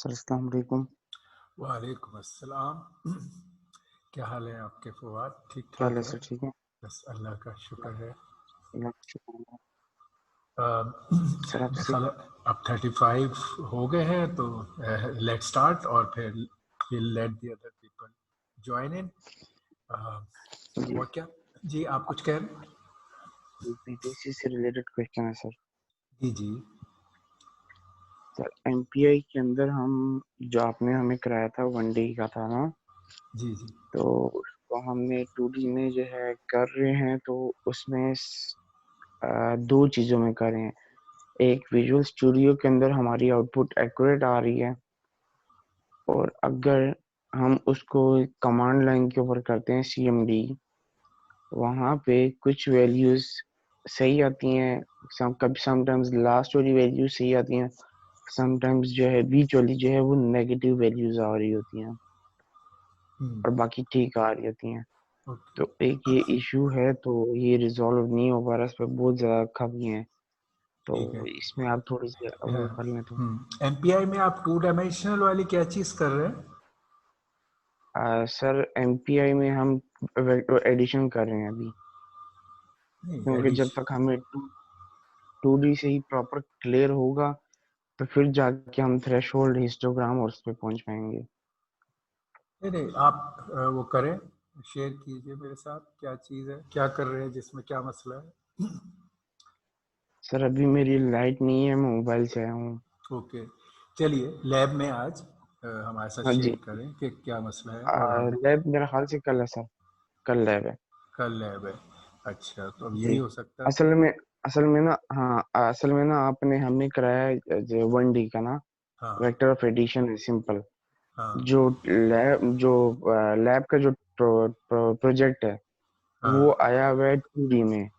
Sir अस्सलाम वालेकुम। वालेकुम अस्सलाम। क्या हाल है आपके फवाद? ठीक क्या हाल ठाक है है? सर, ठीक है? बस अल्लाह का शुक्र है। अल्लाह का शुक्र है। सर मेरे आपसे ख्याल है अब 35 हो गए हैं, तो लेट स्टार्ट और फिर will let the other people join in. जी हुआ क्या? जी, आप कुछ कह रहे हैं? बीटीसी से रिलेटेड क्वेश्चन है सर। जी जी। सर एमपीआई के अंदर हम जो आपने हमें कराया था वनडे का था ना, जी जी। तो उसको हमने 2D में जो है कर रहे हैं, तो उसमें दो चीज़ों में कर रहे हैं। एक विजुअल स्टूडियो के अंदर हमारी आउटपुट एक्यूरेट आ रही है, और अगर हम उसको कमांड लाइन के ऊपर करते हैं सीएमडी, वहाँ पे कुछ वैल्यूज सही आती हैं। कभी समटाइम्स लास्ट वाली वैल्यूज सही आती हैं, समटाइम्स जो है बीच वाली जो है वो नेगेटिव वैल्यूज आ रही होती हैं, और बाकी ठीक आ रही होती हैं। ओके। तो एक ये इशू है, तो ये रिजॉल्व नहीं हो पा रहा, इस पर बहुत ज़्यादा खबी हैं। ठीक है। तो इसमें आप थोड़ी सी वो कर लें तो। एमपीआई में आप 2 डायमेंशनल वाली क्या चीज़ कर रहे हैं? सर एमपीआई में हम एडिशन कर रहे हैं अभी, नहीं, क्योंकि जब एडिशन। तक हमें 2D से ही प्रॉपर क्लियर होगा, तो फिर जाके हम थ्रेशोल्ड हिस्टोग्राम और उस पे पहुंच पाएंगे। नहीं नहीं, आप वो करें, शेयर कीजिए मेरे साथ क्या चीज़ है, क्या कर रहे हैं, जिसमें क्या मसला है। सर अभी मेरी लाइट नहीं है, मैं मोबाइल से आया हूँ। ओके, चलिए लैब में आज हमारे साथ हाँ शेयर जी। करें कि क्या मसला है, और हम लैब मेरा ख्याल से कल है सर, कल लैब है। कल लैब है। अच्छा, तो अब यही जी। हो सकता है असल फिर। में असल में ना, हाँ, असल में ना आपने हमें कराया है जो 1D का ना, हाँ वेक्टर ऑफ एडिशन है सिंपल। हाँ जो लैब का जो प्रोजेक्ट है, वो हाँ। आया हुआ है 2D में।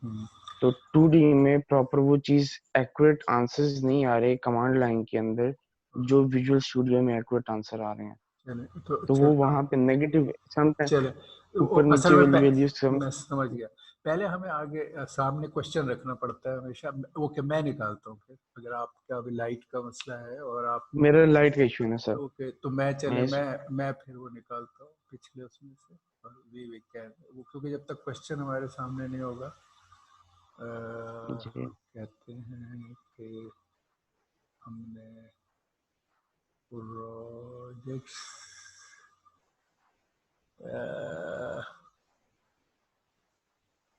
हम्म, तो 2D में प्रॉपर वो चीज एक्यूरेट आंसर्स नहीं आ रहे कमांड लाइन के अंदर, जो विजुअल स्टूडियो में एक्यूरेट आंसर आ रहे हैं। चलिए तो तो वो वहां पे नेगेटिव समटाइम चले, ऊपर असल नीचे में वाली वैल्यूज सम। मैं समझ गया। पहले हमें आगे सामने क्वेश्चन रखना पड़ता है हमेशा। ओके, मैं निकालता हूँ फिर, अगर आपका अभी लाइट का मसला है और आप। मेरा लाइट का इशू है ना सर। ओके, तो मैं चले मैं इस मैं फिर वो निकालता हूँ पिछले उसमें से। और वी कैन वो, क्योंकि जब तक क्वेश्चन हमारे सामने नहीं होगा, जी हम कहते हैं कि हमने प्रोजेक्ट्स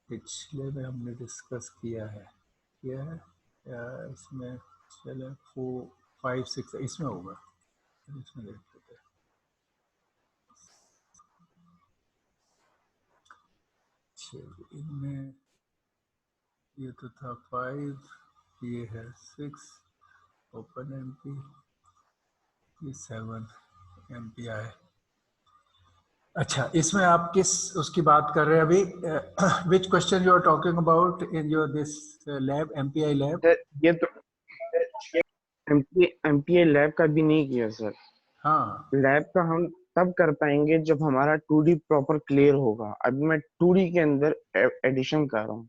पिछले में हमने डिस्कस किया है या इसमें? चले 4 5 6 इसमें होगा, इसमें देख लेते हैं। चलिए, इनमें ये तो था 5, ये है 6 ओपन एमपी, ये 7 एमपीआई। अच्छा, इसमें आप किस उसकी बात कर रहे हैं अभी? Which question you are talking about in your this lab, MPI lab? Sir, ये तो एमपीए लैब का भी नहीं किया सर। हाँ। लैब का हम तब कर पाएंगे जब हमारा 2D प्रॉपर क्लियर होगा। अभी मैं 2D के अंदर एडिशन कर रहा हूँ।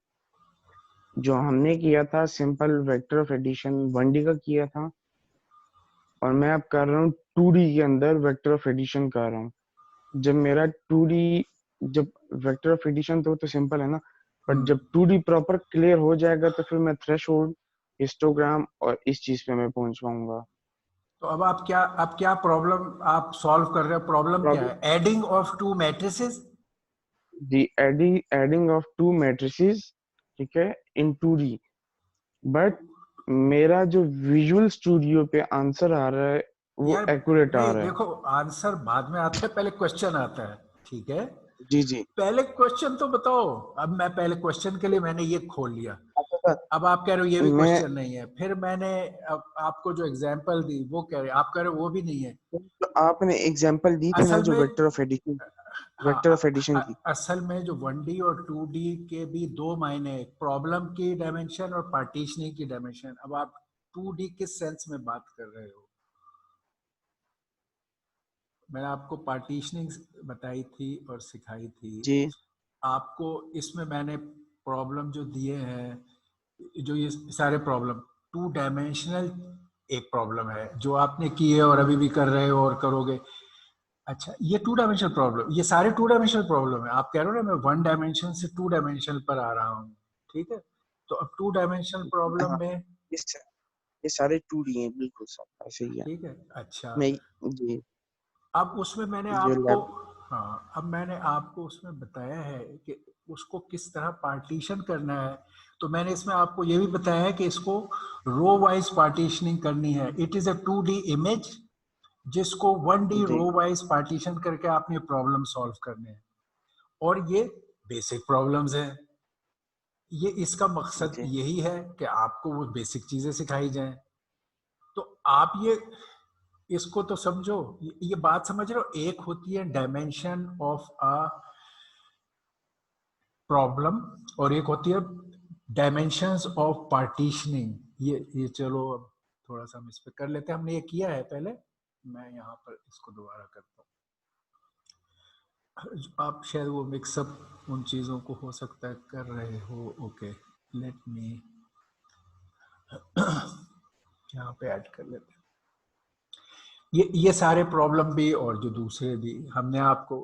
जो हमने किया था simple vector of addition 1D का किया था, और मैं अब कर रहा हूँ 2D के अंदर वेक्टर ऑफ एडिशन कर रहा हूँ। जब मेरा 2D, जब वेक्टर ऑफ एडिशन तो सिंपल है ना, बट जब 2D प्रॉपर क्लियर हो जाएगा, तो फिर मैं थ्रेशोल्ड, हिस्टोग्राम और इस चीज पे मैं पहुंच पाऊंगा। तो अब आप क्या प्रॉब्लम आप सॉल्व कर रहे हो? प्रॉब्लम क्या प्रॉब्लम है? Adding of to matrices. The adding of to matrices, ठीक है, इन 2D। बट मेरा जो विजुअल स्टूडियो पे आंसर आ रहा है, वो यार एक्यूरेट आ नहीं, रहा है। देखो, आंसर बाद में आता है, पहले क्वेश्चन आता है। ठीक है, जी जी। पहले क्वेश्चन तो बताओ। अब मैं पहले क्वेश्चन के लिए मैंने ये खोल लिया। अच्छा सर, अब आप कह रहे हो ये भी मैं क्वेश्चन नहीं है, फिर मैंने अब आपको जो एग्जांपल दी वो कह रहे, आप कह रहे हो वो भी नहीं है। तो आपने एग्जांपल दी थी ना, असल जो में वेक्टर ऑफ एडिशन, हाँ, वेक्टर ऑफ एडिशन की। असल में जो 1D और 2D के भी दो मायने, प्रॉब्लम की डायमेंशन और पार्टीशनिंग की डायमेंशन। अब आप 2D किस सेंस में बात कर रहे हो? मैंने आपको पार्टीशनिंग बताई थी और सिखाई थी। जी आपको इसमें मैंने प्रॉब्लम जो दिए हैं, जो ये सारे प्रॉब्लम 2 डायमेंशनल एक प्रॉब्लम है जो आपने की है और अभी भी कर रहे हो और करोगे। अच्छा, ये 2 डायमेंशनल प्रॉब्लम, ये सारे 2 डायमेंशनल प्रॉब्लम है। आप कह रहे हो ना मैं 1 डायमेंशन से 2 डायमेंशन पर आ रहा हूँ, ठीक है? तो अब 2 डायमेंशनल प्रॉब्लम हाँ, में, ये सा- ये सारे 2D हैं, बिल्कुल सब ऐसे ही है। ठीक है, अच्छा। मैं जी, अब उसमें मैंने जो आपको, लैब हाँ, अब मैंने आपको उसमें बताया है कि उसको किस तरह पार्टीशन करना है। तो मैंने इसमें आपको ये भी बताया है कि इसको रो वाइज पार्टीशनिंग करनी है। It is a 2D image जिसको 1D जी, रो वाइज पार्टीशन करके आपने प्रॉब्लम सॉल्व करने हैं। और ये बेसिक प्रॉब्लम्स हैं। ये इसका मकसद जी, यही है कि आपको वो बेसिक चीजें सिखाई जाएं। तो आप ये इसको तो समझो, ये बात समझ रहे हो। एक होती है डायमेंशन ऑफ अ प्रॉब्लम और एक होती है डायमेंशंस ऑफ पार्टीशनिंग। ये चलो अब थोड़ा सा हम इस पे कर लेते हैं, हमने ये किया है पहले। मैं यहाँ पर इसको दोबारा करता हूँ। आप शायद वो मिक्सअप उन चीज़ों को हो सकता है कर रहे हो। ओके, लेट मी यहाँ पे ऐड कर लेते हैं। ये सारे प्रॉब्लम भी और जो दूसरे भी हमने आपको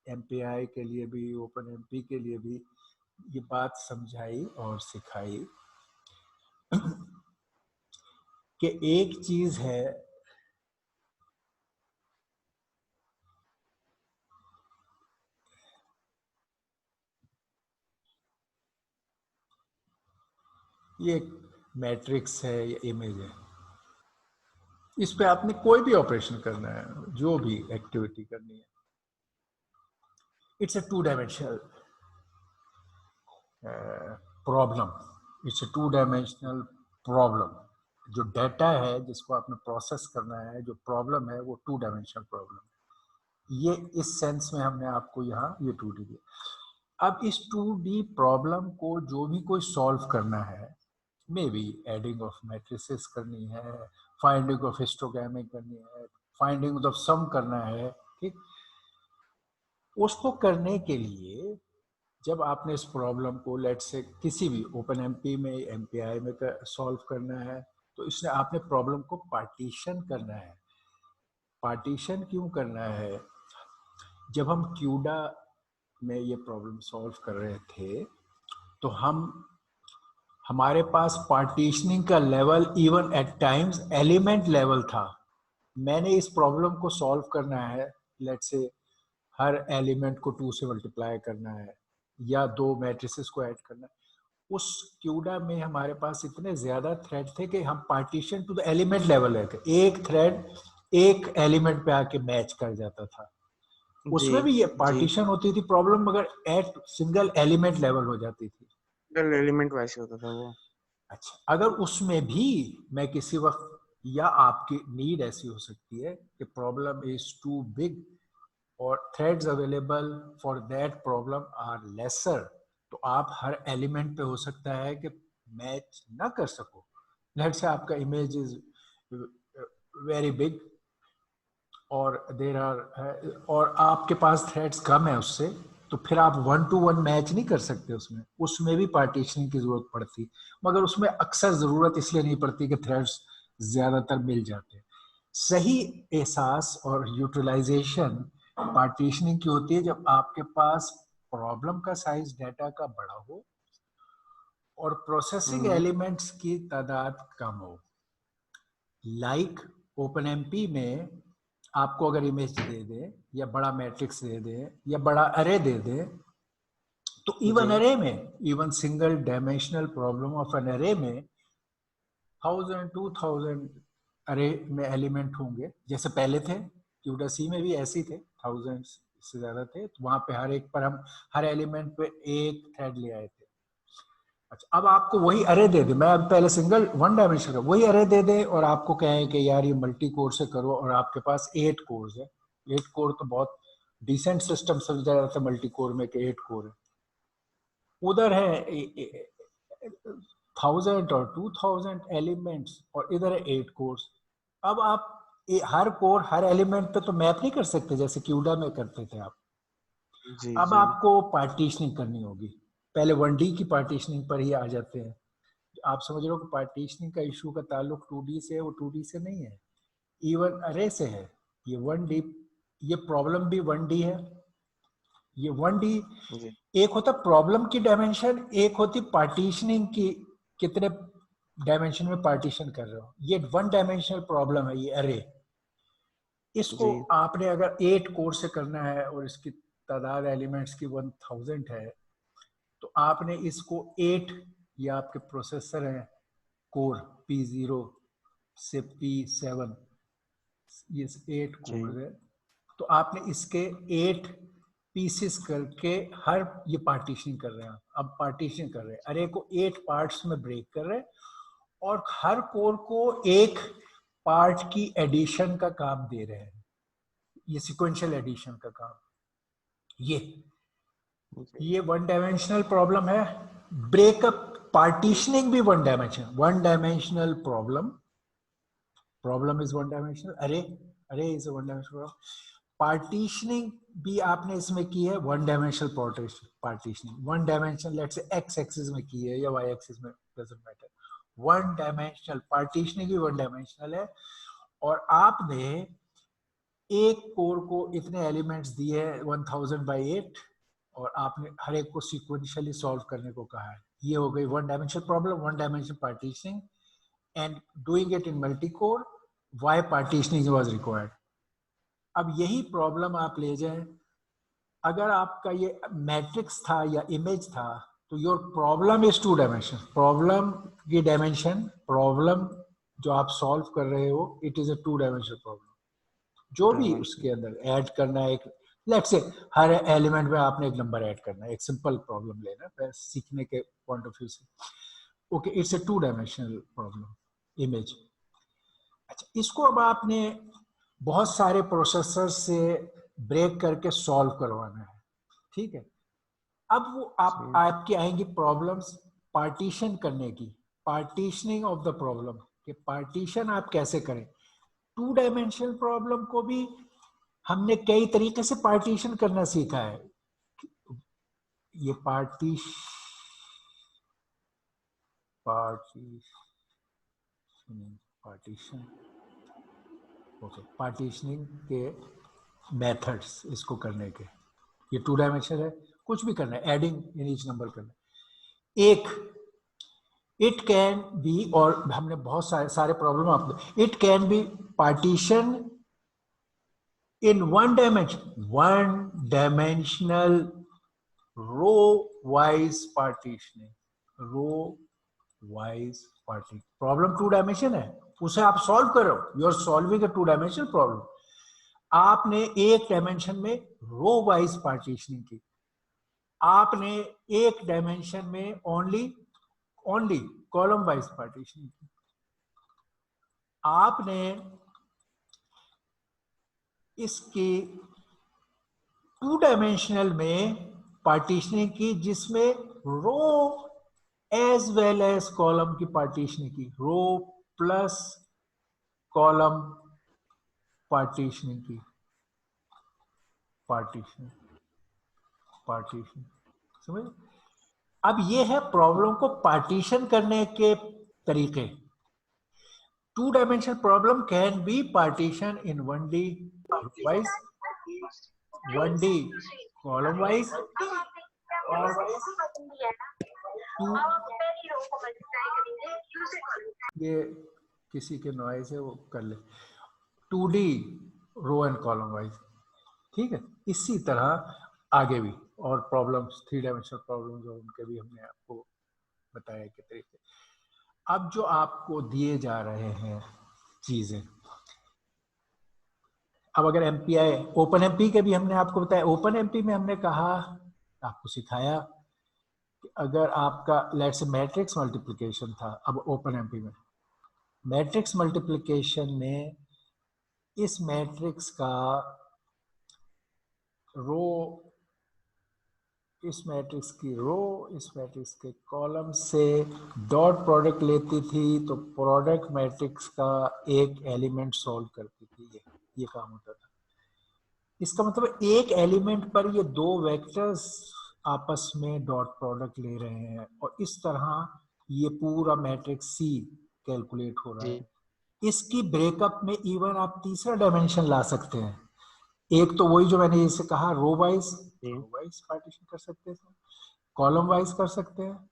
एमपीआई के लिए भी, ओपन एमपी के लिए भी ये बात समझाई और सिखाई कि एक चीज है, ये मैट्रिक्स है या इमेज है, इस पे आपने कोई भी ऑपरेशन करना है, जो भी एक्टिविटी करनी है, it's a 2 dimensional problem. It's a 2 dimensional problem. जो डाटा है जिसको आपने प्रोसेस करना है, जो प्रॉब्लम है, वो 2 डायमेंशनल प्रॉब्लम है। ये इस सेंस में हमने आपको यहाँ ये 2D दिया। अब इस 2D प्रॉब्लम को जो भी कोई सॉल्व करना है, may be adding of matrices करनी है, फाइंडिंग ऑफ हिस्टोग्रामिंग करनी है, फाइंडिंग ऑफ सम करना है, ठीक, उसको करने के लिए जब आपने इस प्रॉब्लम को लेट से किसी भी ओपन एमपी में, एमपीआई में सॉल्व करना है, तो इसने आपने प्रॉब्लम को पार्टीशन करना है। पार्टीशन क्यों करना है? जब हम क्यूडा में ये प्रॉब्लम सॉल्व कर रहे थे तो हमारे पास पार्टीशनिंग का level even at times element level था। मैंने इस प्रॉब्लम को सॉल्व करना है, लेट्स से हर एलिमेंट को 2 से मल्टीप्लाई करना है या 2 मैट्रिसेस को ऐड करना है। उस क्यूडा में हमारे पास इतने ज्यादा थ्रेड थे कि हम partition to the element level है, एक थ्रेड एक एलिमेंट पे आके मैच कर जाता था। जी, उसमें भी ये जी, पार्टीशन होती थी प्रॉब्लम, मगर एट सिंगल एलिमेंट लेवल हो जाती थी। सिंगल एलिमेंट वैसे होता था वो। अच्छा, अगर उसमें भी मैं किसी वक्त, या आपकी नीड ऐसी हो सकती है कि प्रॉब्लम इज टू बिग और threads available for that problem are lesser, तो आप हर एलिमेंट पे हो सकता है कि मैच ना कर सको। लेट्स से आपका इमेज इज वेरी बिग और देर आर, और आपके पास थ्रेड्स कम है उससे, तो फिर आप 1 to 1 मैच नहीं कर सकते। उसमें भी पार्टीशनिंग की जरूरत पड़ती, मगर उसमें अक्सर जरूरत इसलिए नहीं पड़ती कि थ्रेड्स ज्यादातर मिल जाते हैं। सही एहसास और यूटिलाइजेशन पार्टीशनिंग की होती है जब आपके पास प्रॉब्लम का साइज डाटा का बड़ा हो और प्रोसेसिंग हम्म, एलिमेंट्स की तादाद कम हो। लाइक ओपन एमपी में आपको अगर इमेज दे दे या बड़ा मैट्रिक्स दे दे या बड़ा अरे दे दे, तो जी, इवन अरे में, even single dimensional problem of an array में 1000 2000 अरे में एलिमेंट होंगे, जैसे पहले थे क्यूडा सी में भी ऐसे ही थे, 1000 से ज्यादा थे। तो वहां पे हर एक पर हम हर एलिमेंट पे एक थ्रेड ले आए थे। अच्छा, अब आपको वही अरे दे दे, मैं अब पहले सिंगल 1 डायमेंशन का वही अरे दे दे और आपको कहें कि यार ये मल्टी कोर से करो, और आपके पास 8 कोर्स है। 8 कोर तो बहुत डिसेंट सिस्टम समझा जाता है मल्टी कोर में कि 8 कोर है। उधर है 1000 और 2000 एलिमेंट्स और इधर है 8 कोर्स। अब आप हर कोर हर एलिमेंट पे तो मैप नहीं कर सकते जैसे क्यूडा में करते थे आप। जी, अब जी, आपको पार्टीशनिंग करनी होगी। पहले 1D की पार्टीशनिंग पर ही आ जाते हैं। आप समझ रहे हो कि पार्टीशनिंग का इशू का ताल्लुक 2D से है, वो 2D से नहीं है, इवन अरे से है। ये 1D, ये प्रॉब्लम भी 1D है, ये 1D। जी एक होता प्रॉब्लम की डायमेंशन, एक होती पार्टीशनिंग की, कितने डायमेंशन में पार्टीशन कर रहे हो। ये 1 डायमेंशनल प्रॉब्लम है ये अरे। इसको जी आपने अगर 8 कोर से करना है और इसकी तादाद एलिमेंट्स की 1000 है, तो आपने इसको 8, ये आपके प्रोसेसर हैं कोर P0 से P7, ये 8 कोर जी है, तो आपने इसके 8 पीसेस करके हर, ये पार्टीशन कर रहे हैं, अब पार्टीशन कर रहे हैं, अरे को 8 पार्ट्स में ब्रेक कर रहे हैं, और हर कोर को एक पार्ट की एडिशन का काम दे रहे हैं, ये सिक्वेंशियल एडिशन का काम। ये जी ये 1 डायमेंशनल प्रॉब्लम है। ब्रेकअप पार्टीशनिंग भी 1 dimension, 1 dimensional problem, problem is 1 dimensional, अरे इज 1 डायमेंशनल। पार्टीशनिंग भी आपने इसमें की है 1 dimensional partitioning, 1 dimension let's say x axis में की है या वाई एक्सिस में, डजंट मैटर। 1 डायमेंशनल पार्टीशनिंग भी 1 डायमेंशनल है, और आपने एक कोर को इतने एलिमेंट्स दिए हैं 1000/8, और आपने हर एक को सीक्वेंशियली सॉल्व करने को कहा है। ये हो गई 1 dimensional problem, 1 dimensional partitioning, and doing it in multi core, why partitioning was required. अब यही प्रॉब्लम आप ले जाएं, अगर आपका ये मैट्रिक्स था या इमेज था, तो your problem is 2 dimension, problem की डायमेंशन, प्रॉब्लम जो आप सॉल्व कर रहे हो, it is a 2 dimensional problem. जो भी डायमेंशन उसके अंदर ऐड करना है, एक लेट्स से हर एलिमेंट में आपने एक नंबर ऐड करना है, एक सिंपल प्रॉब्लम लेना सीखने के पॉइंट ऑफ व्यू से। Okay, it's a 2 dimensional problem image. अच्छा, इसको अब आपने बहुत सारे प्रोसेसर से ब्रेक करके सॉल्व करवाना है, ठीक है। अब वो आप जी आपकी आएंगी प्रॉब्लम्स पार्टीशन करने की, पार्टीशनिंग ऑफ द प्रॉब्लम, कि पार्टीशन आप कैसे करें। 2 डायमेंशनल प्रॉब्लम को भी हमने कई तरीके से पार्टीशन करना सीखा है। ये पार्टीशन, ओके, पार्टीशनिंग के मेथड्स इसको करने के, ये 2 डायमेंशन है, कुछ भी करना है, एडिंग इन ईच नंबर करना है। एक इट कैन बी, और हमने बहुत सारे प्रॉब्लम आप, it can be partition in 1 dimensional row wise partitioning, row wise partition। Problem 2 dimension है, उसे आप सॉल्व करो, you are solving a 2 dimensional problem. आपने एक डायमेंशन में रो वाइज पार्टीशनिंग की, आपने एक डायमेंशन में ओनली कॉलम वाइज पार्टीशनिंग की, आपने इसकी 2 डायमेंशनल में पार्टीशनिंग की, जिसमें रो एज वेल एज कॉलम की पार्टीशनिंग की, रो प्लस कॉलम पार्टीशनिंग की, पार्टीशन पार्टीशन, समझ। अब ये है प्रॉब्लम को पार्टीशन करने के तरीके। 2 dimensional problem can be partition in 1D wise, 1D column wise, और ये किसी के नॉइज है वो कर ले, 2D row and column wise, ठीक है। इसी तरह आगे भी और प्रॉब्लम्स, 3 डायमेंशनल प्रॉब्लम्स, और उनके भी हमने आपको बताया कि तरीके। अब जो आपको दिए जा रहे हैं चीजें, अब अगर एमपीआई, ओपन एमपी के भी हमने आपको बताया, ओपन एमपी में हमने कहा, आपको सिखाया कि अगर आपका लेट्स से मैट्रिक्स मल्टीप्लिकेशन था, अब ओपन एमपी में मैट्रिक्स मल्टीप्लिकेशन में इस मैट्रिक्स का रो, इस मैट्रिक्स की रो इस मैट्रिक्स के कॉलम से डॉट प्रोडक्ट लेती थी, तो प्रोडक्ट मैट्रिक्स का एक एलिमेंट सॉल्व करती थी, ये काम होता था। इसका मतलब एक एलिमेंट पर ये 2 वेक्टर्स आपस में डॉट प्रोडक्ट ले रहे हैं, और इस तरह ये पूरा मैट्रिक्स सी कैलकुलेट हो रहा जी है। इसकी ब्रेकअप में इवन आप तीसरा डायमेंशन ला सकते हैं। एक तो वही जो मैंने जैसे कहा रो वाइज जी पार्टीशन कर सकते हैं, कॉलम वाइज कर सकते हैं,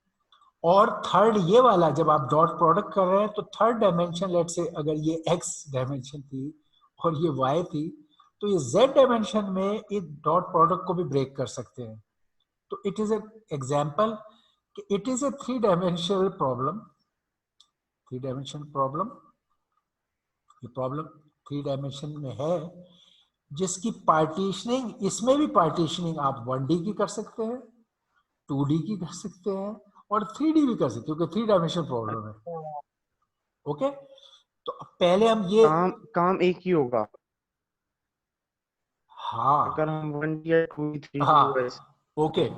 और थर्ड ये वाला जब आप डॉट प्रोडक्ट कर रहे हैं तो थर्ड डायमेंशन लेट से अगर ये एक्स डायमेंशन थी और ये वाई थी तो ये जेड डायमेंशन में इस डॉट प्रोडक्ट को भी ब्रेक कर सकते हैं। तो इट इज एन एग्जाम्पल कि it is A three dimensional problem. Three dimension problem, ये प्रॉब्लम थ्री डायमेंशन में है जिसकी पार्टीशनिंग, इसमें भी पार्टीशनिंग आप 1D की कर सकते हैं, 2D की कर सकते हैं और 3D भी कर सकते हैं क्योंकि थ्री डायमेंशन प्रॉब्लम है। अच्छा। ओके, तो पहले हम ये, काम काम एक ही होगा अगर हाँ हम 1D या 2D 3D वैसे। हाँ ओके,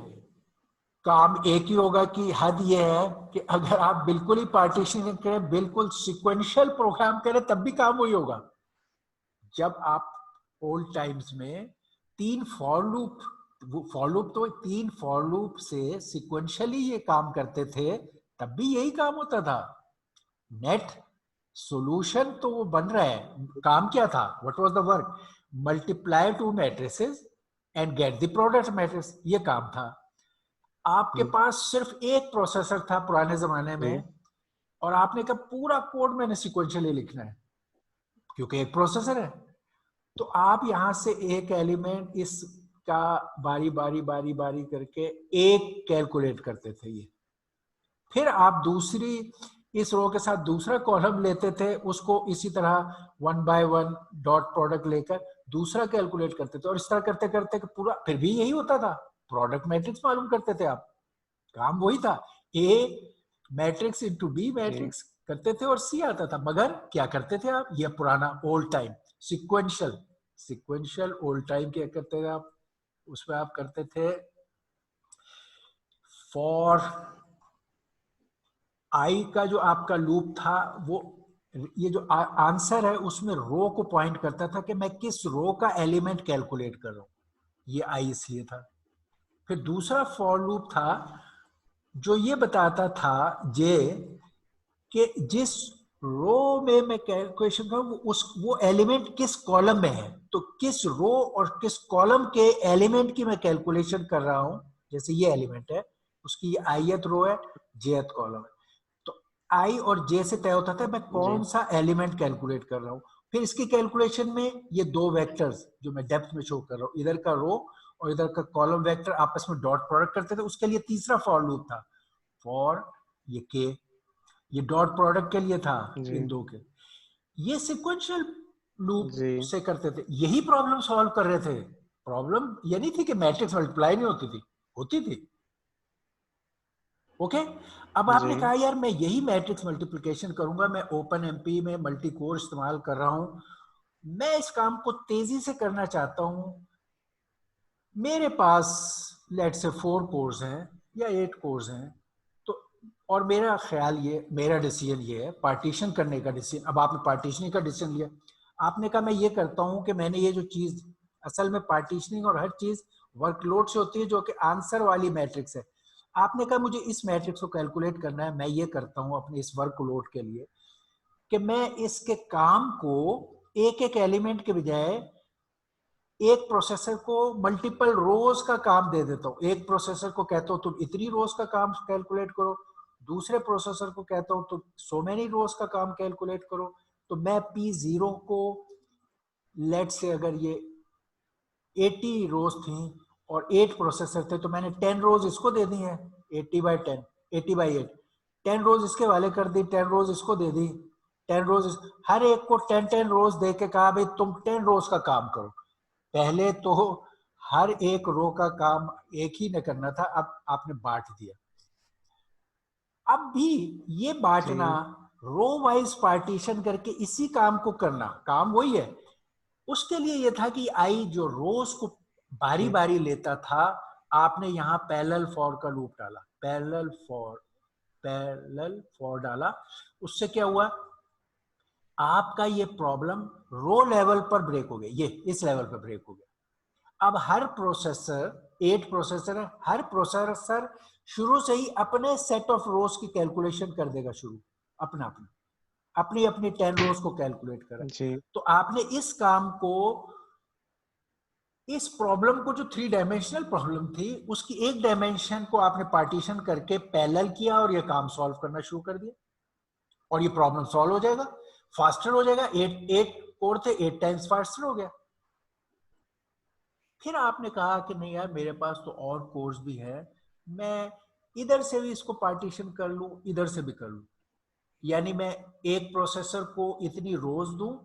काम एक ही होगा कि हद ये है कि अगर आप बिल्कुल ही पार्टीशन करें, बिल्कुल सिक्वेंशियल प्रोग्राम करें, तब भी काम वही होगा। जब आप ओल्ड टाइम्स में तीन फॉर लूप, फॉर लूप तो तीन फॉर लूप से सिक्वेंशियली ये काम करते थे, तब भी यही काम होता था। नेट सॉल्यूशन तो वो बन रहा है, काम क्या था, what was the work, multiply two matrices and get the product matrix, ये काम था। आपके जी पास सिर्फ एक प्रोसेसर था पुराने जमाने जी में, और आपने कहा पूरा कोड मैंने सिक्वेंशियली लिखना है क्योंकि एक प्रोसेसर है। तो आप यहां से एक एलिमेंट इसका बारी बारी बारी बारी करके एक कैलकुलेट करते थे ये, फिर आप दूसरी इस रो के साथ दूसरा कॉलम लेते थे, उसको इसी तरह 1 बाय 1 डॉट प्रोडक्ट लेकर दूसरा कैलकुलेट करते थे, और इस तरह करते करते पूरा फिर भी यही होता था, प्रोडक्ट मैट्रिक्स मालूम करते थे आप, काम वही था, A matrix into B G matrix करते थे और सी आता था। मगर क्या करते थे आप, ये पुराना old time sequential, sequential old time क्या करते थे आप, उसमें आप करते थे फॉर आई का जो आपका लूप था वो, ये जो आंसर है उसमें रो को पॉइंट करता था कि मैं किस रो का एलिमेंट कैलकुलेट कर रहा हूं, ये आई इसलिए था। फिर दूसरा फॉर लूप था जो ये बताता था जे कि जिस रो में मैं कैलकुलेशन कर वो एलिमेंट किस कॉलम में है, तो किस रो और किस कॉलम के एलिमेंट की मैं कैलकुलेशन कर रहा हूं। जैसे ये एलिमेंट है, उसकी ये आईएथ रो है, जेथ कॉलम है, तो आई और जे से तय होता था मैं जी कौन सा एलिमेंट कैलकुलेट कर रहा हूं। फिर इसकी कैलकुलेशन में ये दो वेक्टर्स जो मैं डेप्थ में शो कर रहा हूं, इधर का रो और इधर का कॉलम वेक्टर आपस में डॉट प्रोडक्ट करते थे, उसके लिए तीसरा फॉर लूप था, फॉर ये के, ये डॉट प्रोडक्ट के लिए था इन जी दो के। ये सिक्वेंशियल लूप जी से करते थे, यही प्रॉब्लम सॉल्व कर रहे थे। प्रॉब्लम ये नहीं थी कि मैट्रिक्स मल्टीप्लाई नहीं होती थी, होती थी। ओके, अब जी आपने कहा यार मैं यही मैट्रिक्स मल्टीप्लिकेशन करूंगा, मैं ओपन एमपी में मल्टी कोर इस्तेमाल कर रहा हूं, मैं इस काम को तेजी से करना चाहता हूं, मेरे पास लेट से 4 कोर्स हैं या 8 कोर्स हैं, तो और मेरा ख्याल ये, मेरा डिसीजन ये है पार्टीशन करने का डिसीजन, अब आपने पार्टीशनिंग का डिसीजन लिया, आपने कहा मैं ये करता हूं कि मैंने ये जो चीज, असल में पार्टीशनिंग और हर चीज वर्कलोड से होती है जो कि आंसर वाली मैट्रिक्स है, आपने कहा मुझे इस मैट्रिक्स को कैलकुलेट करना है, मैं ये करता हूं अपने इस वर्कलोड के लिए कि मैं इसके काम को एक एक एलिमेंट के बजाय एक प्रोसेसर को मल्टीपल रोज का काम दे देता हूं, एक प्रोसेसर को कहता हूं तुम इतनी रोज का काम कैलकुलेट करो, दूसरे प्रोसेसर को कहता हूं तुम सो मेनी रोज का काम कैलकुलेट करो। तो मैं P0 को लेट से अगर ये 80 रोज थी और 8 प्रोसेसर थे तो मैंने 10 रोज इसको दे दी है, 80/10, 80/8, 10 रोज इसके वाले कर दी, 10 रोज इसको दे दी, 10 रोज हर एक को 10 रोज दे के कहा भाई तुम 10 रोज का काम करो। पहले तो हर एक रो का काम एक ही ने करना था, अब आपने बांट दिया। अब भी ये बांटना, जी रो वाइज पार्टीशन करके इसी काम को करना, काम वही है, उसके लिए ये था कि आई जो रोज को बारी जी बारी लेता था, आपने यहां पैरेलल फॉर का लूप डाला, पैरेलल फॉर डाला, उससे क्या हुआ, आपका ये प्रॉब्लम रो लेवल पर ब्रेक हो गया, ये इस लेवल पर ब्रेक हो गया। अब हर प्रोसेसर 8 प्रोसेसर है, हर प्रोसेसर शुरू से ही अपने सेट ऑफ रोज की कैलकुलेशन कर देगा शुरू, अपना अपना अपनी अपनी 10 रोज को कैलकुलेट करा। जी तो आपने इस काम को, इस प्रॉब्लम को जो 3 डायमेंशनल प्रॉब्लम थी उसकी एक डायमेंशन को आपने पार्टीशन करके पैरेलल किया और ये काम सॉल्व करना शुरू कर दिया और ये प्रॉब्लम सॉल्व हो जाएगा, फास्टर हो जाएगा। 8 कोर थे, 8 टाइम्स फास्टर हो गया। फिर आपने कहा कि नहीं यार मेरे पास तो और कोर्स भी है, मैं इधर से भी इसको पार्टीशन कर लूं, इधर से भी कर लूं, यानी मैं एक प्रोसेसर को इतनी रोज दूं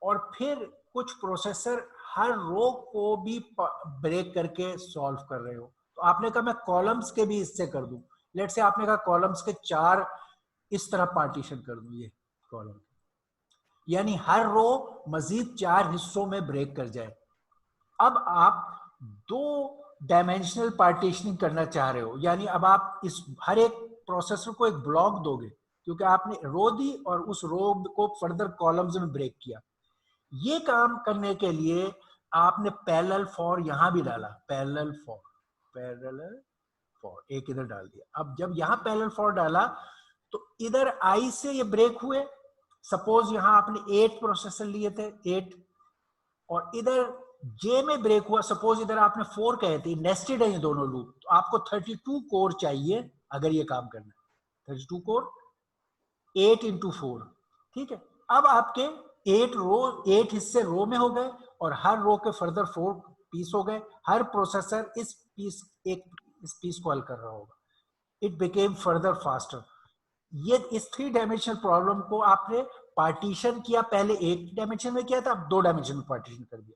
और फिर कुछ प्रोसेसर हर रो को भी ब्रेक करके सॉल्व कर रहे हो। तो आपने कहा मैं कॉलम्स के भी इससे कर दूं, लेट से आपने कहा कॉलम्स के 4 इस तरह पार्टीशन कर दूं, ये कॉलम, यानी हर रो मजीद 4 हिस्सों में ब्रेक कर जाए। अब आप 2 डायमेंशनल पार्टीशनिंग करना चाह रहे हो, यानी अब आप इस हर एक प्रोसेसर को एक ब्लॉक दोगे, क्योंकि आपने रो दी और उस रो को फर्दर कॉलम्स में ब्रेक किया। ये काम करने के लिए आपने पैरेलल फॉर यहां भी डाला, पैरेलल फॉर एक इधर डाल दिया। अब जब यहां पैरेलल फॉर डाला तो इधर आई से ये ब्रेक हुए, सपोज यहां आपने 8 प्रोसेसर लिए थे, 8, और इधर जे में ब्रेक हुआ, सपोज इधर आपने 4 कहे थे, नेस्टेड है ये दोनों लूप, तो आपको 32 कोर चाहिए अगर ये काम करना है। 32 कोर 8 इंटू 4, ठीक है। अब आपके 8 हिस्से रो में हो गए और हर रो के फर्दर 4 पीस हो गए। हर प्रोसेसर इस पीस को हल कर रहा होगा। It became further faster. ये इस 3 डायमेंशनल प्रॉब्लम को आपने पार्टीशन किया, पहले 1 डायमेंशन में किया था, अब 2 डायमेंशन में पार्टीशन कर दिया।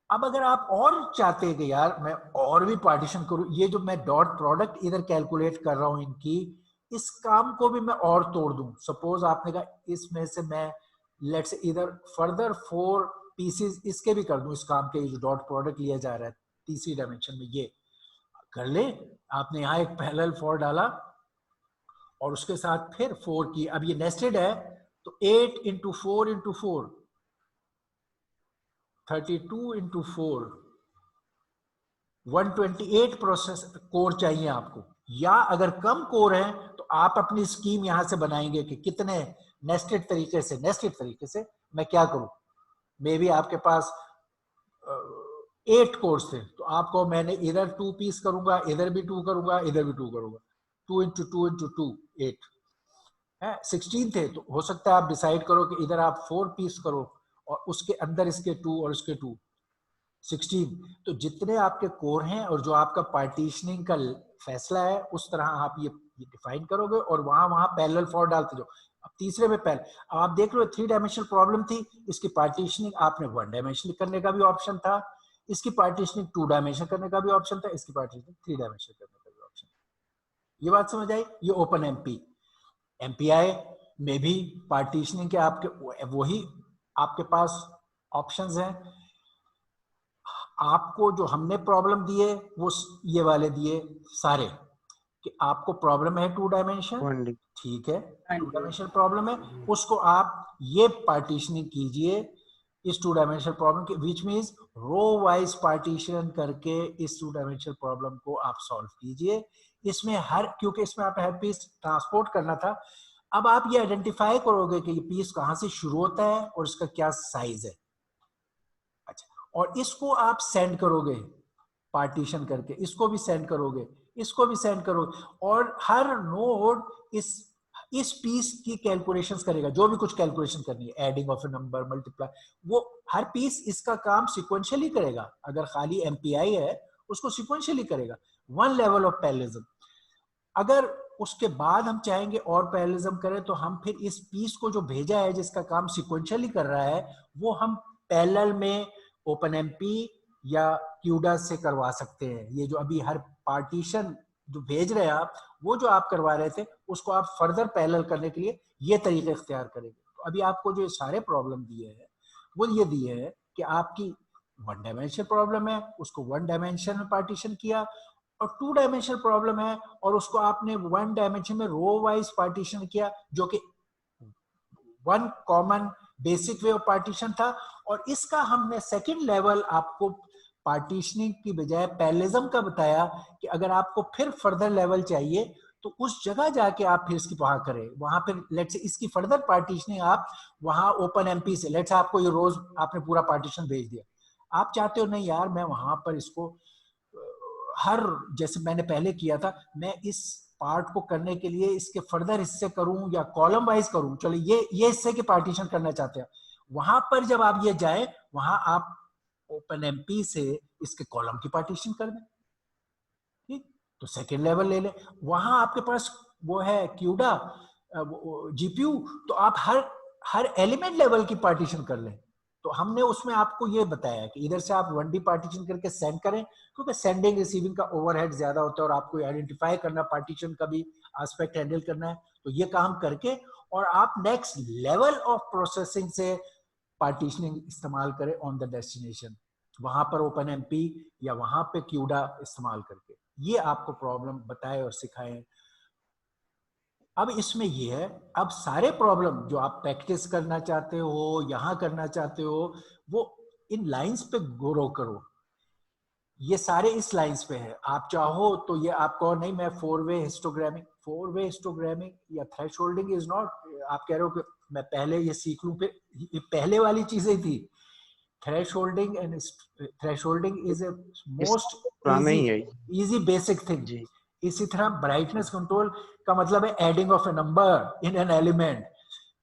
अब अगर आप और चाहते हैं कि यार मैं और भी पार्टीशन करूं, ये जो मैं डॉट प्रोडक्ट इधर कैलकुलेट कर रहा हूं इनकी, इस काम को भी मैं और तोड़ दूं, सपोज आपने कहा इसमें से मैं लेट्स इधर फर्दर 4 पीसेस इसके भी कर दूं, इस काम के जो डॉट प्रोडक्ट लिया जा रहा है तीसरी डायमेंशन में, ये कर ले। आपने यहाँ एक पैरेलल फॉर डाला और उसके साथ फिर 4 की, अब ये नेस्टेड है तो 8 into 4 into 4, 32 into 4, 128 process core चाहिए आपको। या अगर कम कोर है तो आप अपनी स्कीम यहां से बनाएंगे कि कितने नेस्टेड तरीके से मैं क्या करूं। मे बी आपके पास 8 कोर्स थे तो आपको मैंने इधर 2 पीस करूंगा, इधर भी 2 करूंगा, इधर भी 2 करूंगा, 2 इंटू 2 इंटू 2 8 है। 16 थे तो हो सकता है आप डिसाइड करो कि इधर आप 4 पीस करो और उसके अंदर इसके 2 और इसके 2, 16। तो जितने आपके कोर हैं और जो आपका पार्टीशनिंग का फैसला है उस तरह आप ये डिफाइन करोगे और वहां वहां पैरेलल फॉर डालते जाओ। अब तीसरे में अब आप देख लो 3 डायमेंशनल प्रॉब्लम थी, इसकी पार्टीशनिंग आपने 1 डायमेंशनल करने का भी ऑप्शन था, इसकी पार्टीशनिंग 2 डायमेंशन करने का भी ऑप्शन था, इसकी पार्टीशनिंग 3 डायमेंशन करने का भी ऑप्शन। ये बात समझ आई। ये ओपन एमपीआई में भी पार्टीशनिंग के आपके वही आपके पास ऑप्शंस हैं। आपको जो हमने प्रॉब्लम दिए वो ये वाले दिए सारे, कि आपको प्रॉब्लम है 2 डायमेंशन, वन डी ठीक है, 2 डायमेंशन प्रॉब्लम है, उसको आप ये पार्टीशनिंग कीजिए इस 2 डायमेंशनल प्रॉब्लम के, which means row wise partition करके इस 2 डायमेंशनल प्रॉब्लम को आप सॉल्व कीजिए। इसमें क्योंकि इसमें आप हर पीस ट्रांसपोर्ट करना था, अब आप ये आइडेंटिफाई करोगे कि ये पीस कहां से शुरू होता है और इसका क्या साइज है। अच्छा, और इसको आप सेंड करोगे पार्टीशन करके, इसको भी सेंड करोगे, इसको भी सेंड करोगे, और हर नोड इस पीस की कैलकुलेशंस करेगा, जो भी कुछ कैलकुलेशन करनी है, adding of A number, multiply, वो हर पीस इसका काम सिक्वेंशियली करेगा। अगर खाली एमपीआई है उसको सिक्वेंशियली करेगा, 1 लेवल ऑफ पैरेललिज्म। अगर उसके बाद हम चाहेंगे और पैरेललिज्म करें तो हम फिर इस पीस को जो भेजा है जिसका काम सिक्वेंशियली कर रहा है वो हम पैरेलल में ओपनएमपी या क्यूडा से करवा सकते हैं। ये जो अभी हर पार्टीशन जो भेज रहे हैं आप, वो जो आप करवा रहे थे उसको आप फर्दर पैरेलल करने के लिए ये तरीके इख्तियार करेंगे। तो अभी आपको जो सारे प्रॉब्लम दिए हैं वो ये दिए हैं कि आपकी 1 डायमेंशन प्रॉब्लम है, उसको 1 डायमेंशन में पार्टीशन किया, और 2 डायमेंशनल प्रॉब्लम है और उसको आपने 1 डायमेंशन में रो वाइज पार्टीशन किया, जो कि 1 common basic way of partition था। और इसका हमने सेकंड लेवल आपको पार्टीशनिंग की बजाय पैरेललिज्म का बताया कि अगर आपको फिर फर्दर लेवल चाहिए तो उस जगह जाके आप फिर इसकी वहां करें, वहां फिर लेट्स से इसकी फर्दर पार्टीशनिंग आप वहां ओपन एमपी से, लेट्स आपको ये रोज आपने पूरा पार्टीशन भेज दिया, आप चाहते हो नहीं यार मैं वहां पर इसको हर, जैसे मैंने पहले किया था, मैं इस पार्ट को करने के लिए इसके फर्दर हिस्से करूं या कॉलम वाइज करूं, चलो ये हिस्से के पार्टीशन करना चाहते हैं, वहां पर जब आप ये जाए वहां आप ओपन एमपी से इसके कॉलम की पार्टीशन कर दें, ठीक, तो सेकेंड लेवल ले ले, वहां आपके पास वो है क्यूडा जीपीयू, तो आप हर एलिमेंट लेवल की पार्टीशन कर लें। तो हमने उसमें आपको ये बताया कि इधर से आप 1D पार्टीशन करके सेंड करें, क्योंकि सेंडिंग रिसीविंग का ओवरहेड ज्यादा होता है और आपको आइडेंटिफाई करना, पार्टीशन का भी एस्पेक्ट हैंडल करना है, तो ये काम करके और आप नेक्स्ट लेवल ऑफ प्रोसेसिंग से पार्टीशनिंग इस्तेमाल करें ऑन द डेस्टिनेशन, वहां पर ओपन एमपी या वहां पे क्यूडा इस्तेमाल करके, ये आपको प्रॉब्लम बताए और सिखाए। अब इसमें ये है, अब सारे प्रॉब्लम जो आप प्रैक्टिस करना चाहते हो, यहां करना चाहते हो, वो इन लाइंस पे गौर करो, ये सारे इस लाइंस पे है। आप चाहो तो ये आप कहो नहीं मैं फोर वे हिस्टोग्रामिंग या थ्रेशोल्डिंग इज नॉट, आप कह रहे हो कि मैं पहले ये सीख लूं, फिर ये पहले वाली चीजें थी, thresholding and thresholding is a इस मोस्ट पुराना इजी ही है इजी बेसिक थिंग। जी। इसी तरह ब्राइटनेस कंट्रोल का मतलब है adding of A number in an element,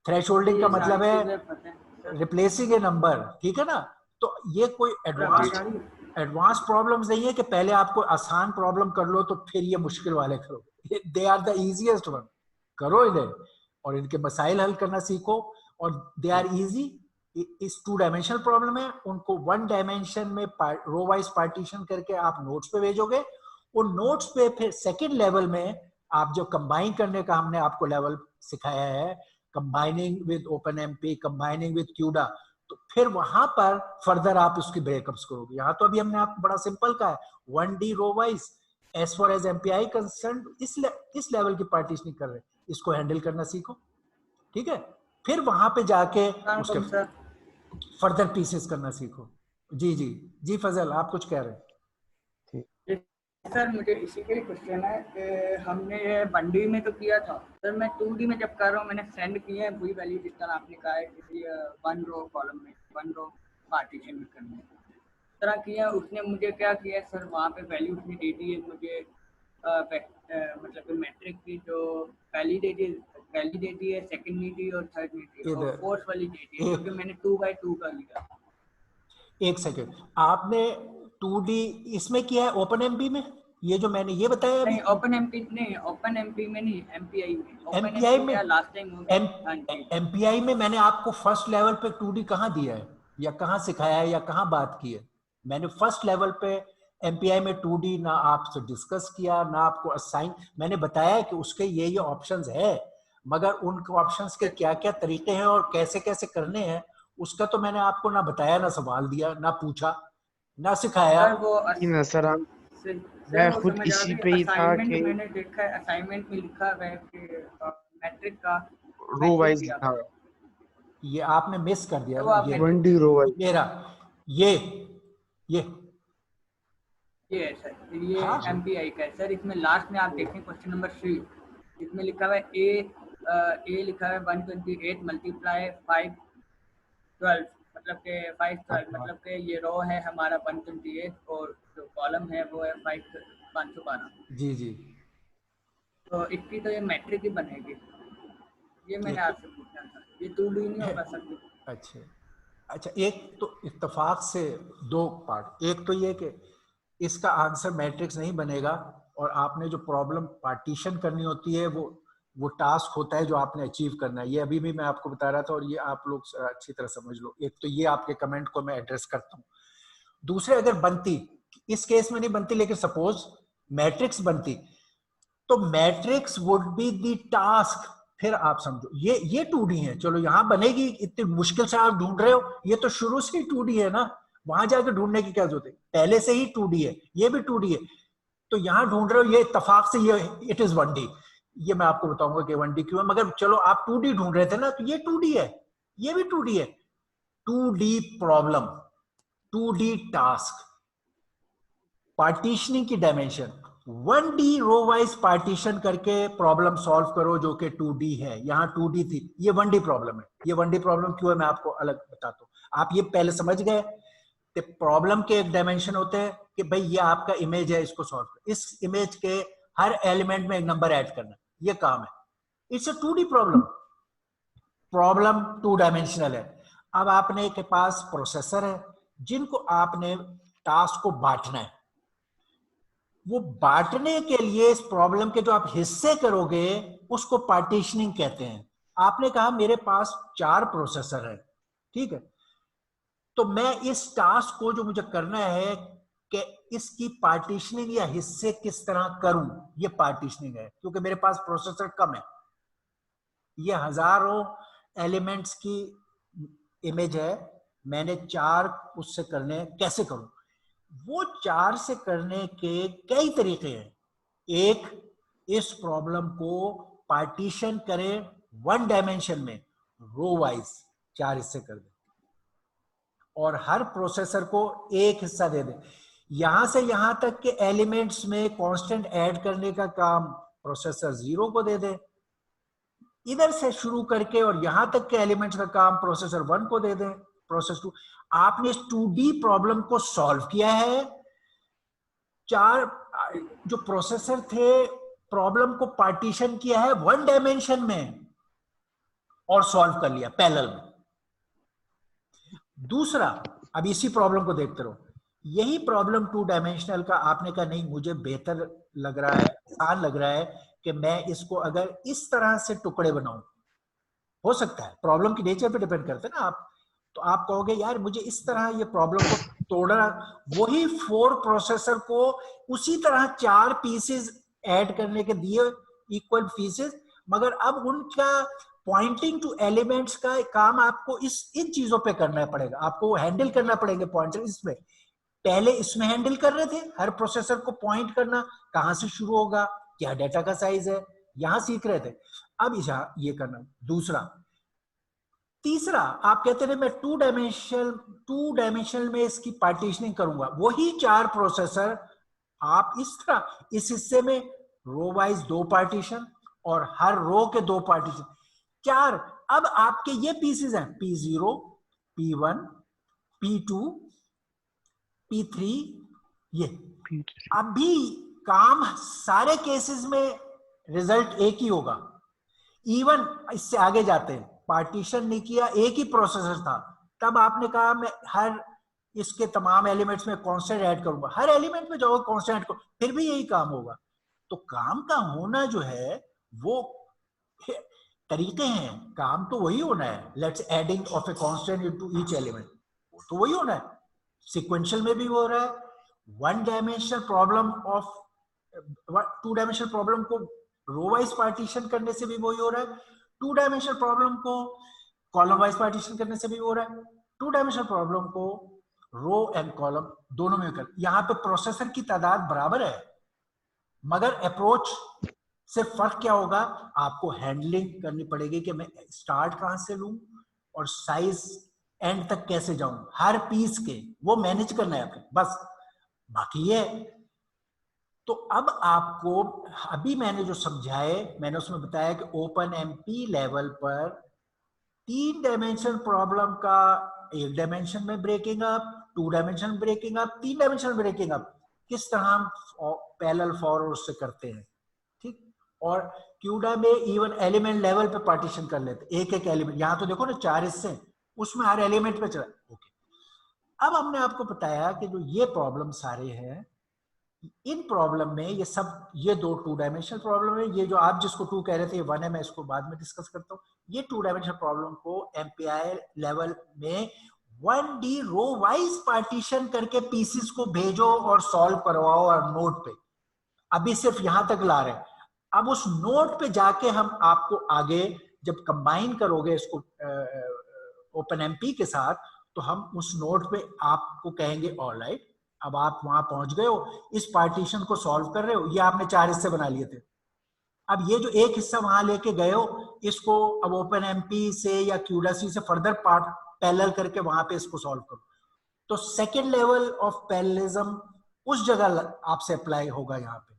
thresholding का मतलब है रिप्लेसिंग ए नंबर, ठीक है ना। तो ये कोई एडवांस प्रॉब्लम्स नहीं है कि पहले आपको आसान प्रॉब्लम कर लो तो फिर ये मुश्किल वाले करो, they are the easiest one, करो इन्हें और इनके मसाइल हल करना सीखो, और दे आर इजी। इस 2 डायमेंशनल प्रॉब्लम है, उनको 1 डायमेंशन में रो वाइज पार्टीशन करके आप नोट्स पे भेजोगे, उन नोट्स पे फिर सेकंड लेवल में आप जो कंबाइन करने का हमने आपको लेवल सिखाया है, combining with open MP, combining with CUDA, तो फिर वहां पर फर्दर आप उसकी ब्रेकअप्स करोगे। यहाँ तो अभी हमने आपको बड़ा सिंपल कहा है 1D row wise, as far as MPI concern इस लेवल की पार्टीशनिंग कर रहे हैं, इसको हैंडल करना सीखो, ठीक है, फिर वहां पे जाके उसके फर्दर पीसेस करना सीखो। जी जी जी फजल, आप कुछ कह रहे हैं? सर मुझे इसी के लिए क्वेश्चन है कि हमने ये 1D में तो किया था सर, मैं 2D में जब कर रहा हूँ, मैंने सेंड किए हैं वही वैल्यू जिस तरह आपने कहा है किसी 1 रो कॉलम में 1 रो पार्टीशन में करने इस तरह किया। उसने मुझे क्या किया सर, वहाँ पे वैल्यू उसने दे दी है मुझे मतलब मैट्रिक की जो पहली दे दी है, सेकंड नहीं दी और थर्ड नहीं दी और फोर्थ वाली दे दी है, क्योंकि मैंने 2x2 का लिया। एक सेकेंड, आपने 2D इसमें किया है ओपन एमपी में, ये जो मैंने ये बताया नहीं ओपन एमपी नहीं, ओपन एमपी में नहीं, एमपीआई में। एमपीआई में लास्ट टाइम एमपीआई में मैंने आपको फर्स्ट लेवल पे 2D कहाँ दिया है या कहाँ सिखाया है या कहाँ बात की है? मैंने फर्स्ट लेवल पे एमपीआई में 2D ना आपसे डिस्कस किया, ना आपको असाइन, मैंने बताया कि उसके ये ऑप्शंस है, मगर उन ऑप्शंस के क्या क्या तरीके हैं और कैसे कैसे करने हैं उसका तो मैंने आपको ना बताया, ना सवाल दिया, ना पूछा, ना सिखाया। सर मैं खुद इसी पे ही था कि मैंने देखा है असाइनमेंट में लिखा हुआ है कि मैट्रिक का रो वाइज था, ये आपने मिस कर दिया तो ना, ये 1D रो वाइज मेरा ये है सर, ये हाँ? एमपीआई का है सर। इसमें लास्ट में आप देखें क्वेश्चन नंबर 3, इसमें लिखा हुआ है ए लिखा है 128 मल्टीप्लाई 512, मतलब के 512 मतलब के ये रो है हमारा 128 और जो कॉलम है वो है 512। जी जी, तो इसकी तो ये मैट्रिक ही बनेगी, ये मैंने आपसे पूछना था, ये 2D नहीं होगा सर। अच्छा, एक तो इत्तेफाक से 2 पार्ट, एक तो ये कि इसका आंसर मैट्रिक्स नहीं बनेगा और आपने जो प्रॉब्लम पार्टीशन करनी होती है वो टास्क होता है जो आपने अचीव करना है, ये अभी भी मैं आपको बता रहा था और ये आप लोग अच्छी तरह समझ लो। एक तो ये आपके कमेंट को मैं एड्रेस करता हूँ। दूसरे, अगर बनती, इस केस में नहीं बनती लेकिन सपोज मैट्रिक्स बनती, तो matrix would be the task. फिर आप समझो ये 2D है, चलो यहां बनेगी, इतनी मुश्किल से आप ढूंढ रहे हो, ये तो शुरू से ही 2D है ना, वहां जाकर ढूंढने की क्या जरूरत है, पहले से ही 2D है, ये भी 2D है, तो यहां ढूंढ रहे हो, ये इत्तेफाक से ये इट इज 1D। ये मैं आपको बताऊंगा कि 1D क्यों है, मगर चलो आप 2D ढूंढ रहे थे ना, तो ये 2D है, ये भी 2D है। 2D problem, 2D task, partitioning की dimension 1D row wise partition करके प्रॉब्लम सॉल्व करो जो कि 2D है। यहाँ 2D थी, ये 1D प्रॉब्लम है। ये 1D प्रॉब्लम क्यों है मैं आपको अलग बताता हूँ। आप ये पहले समझ गए कि प्रॉब्लम के एक डायमेंशन होते हैं कि भाई ये आपका इमेज है, इसको सॉल्व करो, इस इमेज के हर एलिमेंट में एक नंबर ऐड करना, ये काम है। It's a 2D problem. Problem 2 dimensional है। अब आपने के पास प्रोसेसर है जिनको आपने टास्क को बांटना है। वो बांटने के लिए इस प्रॉब्लम के जो आप हिस्से करोगे उसको पार्टीशनिंग कहते हैं। आपने कहा मेरे पास 4 प्रोसेसर है, ठीक है, तो मैं इस टास्क को जो मुझे करना है कि इसकी पार्टीशनिंग या हिस्से किस तरह करूं, ये पार्टीशनिंग है। क्योंकि मेरे पास प्रोसेसर कम है, ये हजारों एलिमेंट्स की इमेज है, मैंने 4 उससे करने, कैसे करूं? वो 4 से करने के कई तरीके हैं। एक, इस प्रॉब्लम को पार्टीशन करें 1 डायमेंशन में, रो वाइज 4 हिस्से कर दें और हर प्रोसेसर को एक हिस्सा दे दें। यहां से यहां तक के एलिमेंट्स में कांस्टेंट ऐड करने का काम प्रोसेसर 0 को दे दें। इधर से शुरू करके और यहां तक के एलिमेंट्स का काम प्रोसेसर 1 को दे दें, प्रोसेस 2। आपने इस 2D प्रॉब्लम को सॉल्व किया है। 4 जो प्रोसेसर थे प्रॉब्लम को पार्टीशन किया है 1 डायमेंशन में और सॉल्व कर लिया पैरेलल में। दूसरा, अब इसी प्रॉब्लम को देखते रहो। यही प्रॉब्लम 2 डायमेंशनल का आपने कहा नहीं मुझे बेहतर लग रहा है, आसान लग रहा है कि मैं इसको अगर इस तरह से टुकड़े बनाऊं, हो सकता है प्रॉब्लम की नेचर पे डिपेंड करता है ना आप, तो आप कहोगे यार मुझे इस तरह ये प्रॉब्लम को तोड़ना, वही 4 प्रोसेसर को उसी तरह 4 पीसेस ऐड करने के दिए इक्वल पीसेस, मगर अब उनका पॉइंटिंग टू एलिमेंट्स का काम आपको इन चीजों पे करना पड़ेगा, आपको हैंडल करना पड़ेगा पॉइंटर। इसमें पहले इसमें हैंडल कर रहे थे हर प्रोसेसर को पॉइंट करना, कहां से शुरू होगा, क्या डाटा का साइज है, यहां सीख रहे थे। अब ये करना। दूसरा, तीसरा, आप कहते थे मैं 2 डायमेंशनल में इसकी पार्टीशनिंग करूंगा। वही 4 प्रोसेसर आप इस तरह इस हिस्से में रो वाइज 2 पार्टीशन और हर रो के 2 पार्टीशन, 4। अब आपके ये पीसेस हैं P0, P1, P2, P3, ये अभी काम सारे केसेस में रिजल्ट एक ही होगा। इवन इससे आगे जाते हैं, पार्टीशन नहीं किया, एक ही प्रोसेसर था, तब आपने कहा मैं हर इसके तमाम एलिमेंट्स में कांस्टेंट ऐड करूंगा, हर एलिमेंट में जाओगे कांस्टेंट ऐड करो, फिर भी यही काम होगा। तो काम का होना जो है वो तरीके हैं, काम तो वही होना है। Let's adding of a constant into each element, तो वही होना है। सीक्वेंशियल में भी हो रहा है। 1 dimensional problem of 2 dimensional problem को रो वाइज पार्टीशन करने से भी वही हो रहा है। 2 डायमेंशनल प्रॉब्लम को कॉलम वाइज पार्टीशन करने से भी हो रहा है। 2 डायमेंशनल प्रॉब्लम को रो एंड कॉलम दोनों में कर। यहां पे प्रोसेसर की तादाद बराबर है, मगर अप्रोच से फर्क क्या होगा, आपको हैंडलिंग करनी पड़ेगी कि मैं स्टार्ट कहां से लूं और साइज एंड तक कैसे जाऊं, हर पीस के वो मैनेज करना है आपको, बस बाकी है। तो अब आपको अभी मैंने जो समझाए, मैंने उसमें बताया कि ओपन एमपी लेवल पर 3 डायमेंशन प्रॉब्लम का 1 डायमेंशन में breaking up, 2 dimension breaking up, 3 dimension breaking up किस तरह हम पैरेलल फॉरवर्ड से करते हैं, ठीक। और क्यूडा में इवन एलिमेंट लेवल पे पार्टीशन कर लेते, एक एक एलिमेंट। यहां तो देखो ना 4 हिस्से, उसमें हर एलिमेंट पे चला। ओके, अब हमने आपको बताया कि जो ये प्रॉब्लम सारे हैं, इन प्रॉब्लम में ये सब, ये 2 डायमेंशनल प्रॉब्लम है। ये जो आप जिसको 2 कह रहे थे, 1 है, मैं इसको बाद में डिस्कस करता हूँ। ये 2 डायमेंशनल प्रॉब्लम को एमपीआई लेवल में 1D रो वाइज पार्टीशन करके पीसेस को भेजो और सॉल्व करवाओ और नोट पे। अभी सिर्फ यहां तक ला रहे हैं। अब उस नोट पे जाके हम आपको आगे जब कंबाइन करोगे इसको ओपन एमपी के साथ, तो हम उस नोट पे आपको कहेंगे ऑलराइट, अब आप वहां पहुंच गए हो, इस पार्टीशन को सॉल्व कर रहे हो, ये आपने 4 हिस्से बना लिए थे। अब ये जो एक हिस्सा वहां लेके गए हो, इसको अब ओपन एमपी से या क्यूडासी से फर्दर पार्ट पैरेलल करके वहां पे इसको सॉल्व करो। तो सेकेंड लेवल ऑफ पैरेललिज्म उस जगह आपसे अप्लाई होगा यहाँ पे,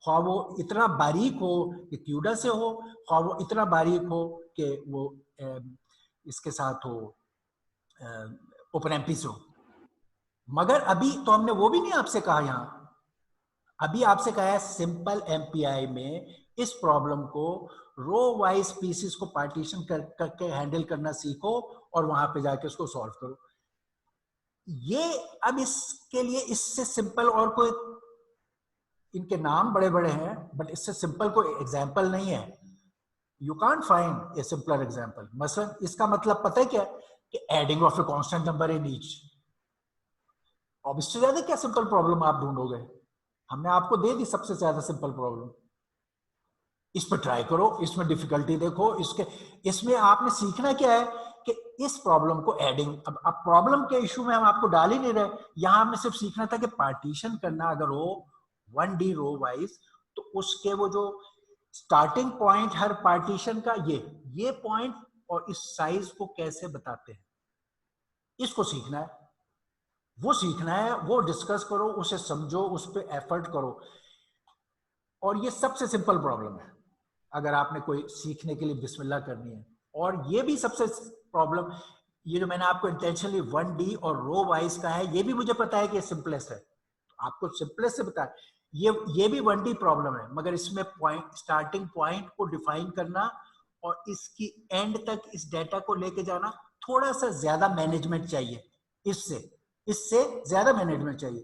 ख्वाह वो इतना बारीक हो कि क्यूडा से हो, ख्वाह वो इतना बारीक हो कि वो इसके साथ हो ओपन एमपी से हो। मगर अभी तो हमने वो भी नहीं आपसे कहा, यहाँ अभी आपसे कहा है सिंपल एमपीआई में इस प्रॉब्लम को रो वाइज पीसेस को पार्टीशन करके हैंडल करना सीखो और वहां पे जाके उसको सॉल्व करो। ये अब इसके लिए इससे सिंपल और कोई, इनके नाम बड़े बड़े हैं बट इससे सिंपल कोई एग्जाम्पल नहीं है। You can't find A simpler example. मसलन इसका मतलब पता है क्या, कि adding of a constant number in each. अब इससे ज्यादा क्या सिंपल प्रॉब्लम आप ढूंढोगे? हमने आपको दे दी सबसे ज्यादा सिंपल प्रॉब्लम। इस पर ट्राई करो, इसमें डिफिकल्टी देखो, इसमें आपने सीखना क्या है कि इस प्रॉब्लम को एडिंग, अब प्रॉब्लम के इशू में हम आपको डाल ही नहीं रहे, यहां हमने सिर्फ सीखना था कि पार्टीशन करना अगर हो 1D रो वाइज, तो उसके वो जो स्टार्टिंग पॉइंट हर पार्टीशन का ये पॉइंट और इस साइज को कैसे बताते हैं, इसको सीखना है। वो सीखना है, वो डिस्कस करो, उसे समझो, उस पर एफर्ट करो। और ये सबसे सिंपल प्रॉब्लम है अगर आपने कोई सीखने के लिए बिस्मिल्लाह करनी है। और ये भी सबसे प्रॉब्लम, ये जो मैंने आपको इंटेंशनली 1D और रो वाइज का है, ये भी मुझे पता है कि सिंपलेस्ट है, तो आपको सिंपलेस्ट से बताया। ये भी 1D प्रॉब्लम है, मगर इसमें पॉइंट, स्टार्टिंग पॉइंट को डिफाइन करना और इसकी एंड तक इस डेटा को लेके जाना, थोड़ा सा ज्यादा मैनेजमेंट चाहिए। इससे इससे ज्यादा मैनेजमेंट चाहिए।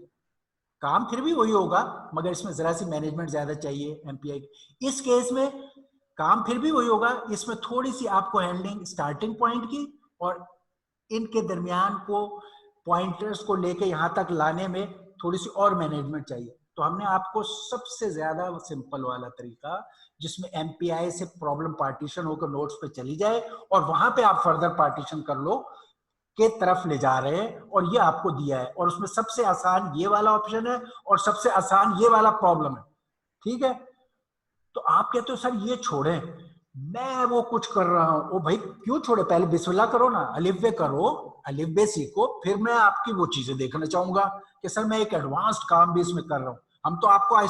काम फिर भी वही होगा, मगर इसमें जरा सी मैनेजमेंट ज्यादा चाहिए एमपीआई। इस केस में काम फिर भी वही होगा, इसमें थोड़ी सी आपको हैंडलिंग स्टार्टिंग पॉइंट की और इनके दरमियान को पॉइंटर्स को लेके यहां तक लाने में थोड़ी सी और मैनेजमेंट चाहिए। तो हमने आपको सबसे ज्यादा सिंपल वाला तरीका, जिसमें एमपीआई से प्रॉब्लम पार्टीशन होकर नोट्स पे चली जाए और वहां पे आप फर्दर पार्टीशन कर लो, के तरफ ले जा रहे हैं, और ये आपको दिया है। और उसमें सबसे आसान ये वाला ऑप्शन है और सबसे आसान ये वाला प्रॉब्लम है। ठीक है, तो आप कहते हो सर ये छोड़ें, मैं वो कुछ कर रहा हूं। ओ भाई क्यों छोड़े, पहले बिस्मिल्लाह करो ना, अलिफ बे करो, अलिफ बे सीखो, फिर मैं आपकी वो चीजें देखना चाहूंगा कि सर मैं एक एडवांस्ड काम भी इसमें कर रहा हूं। हम तो आपको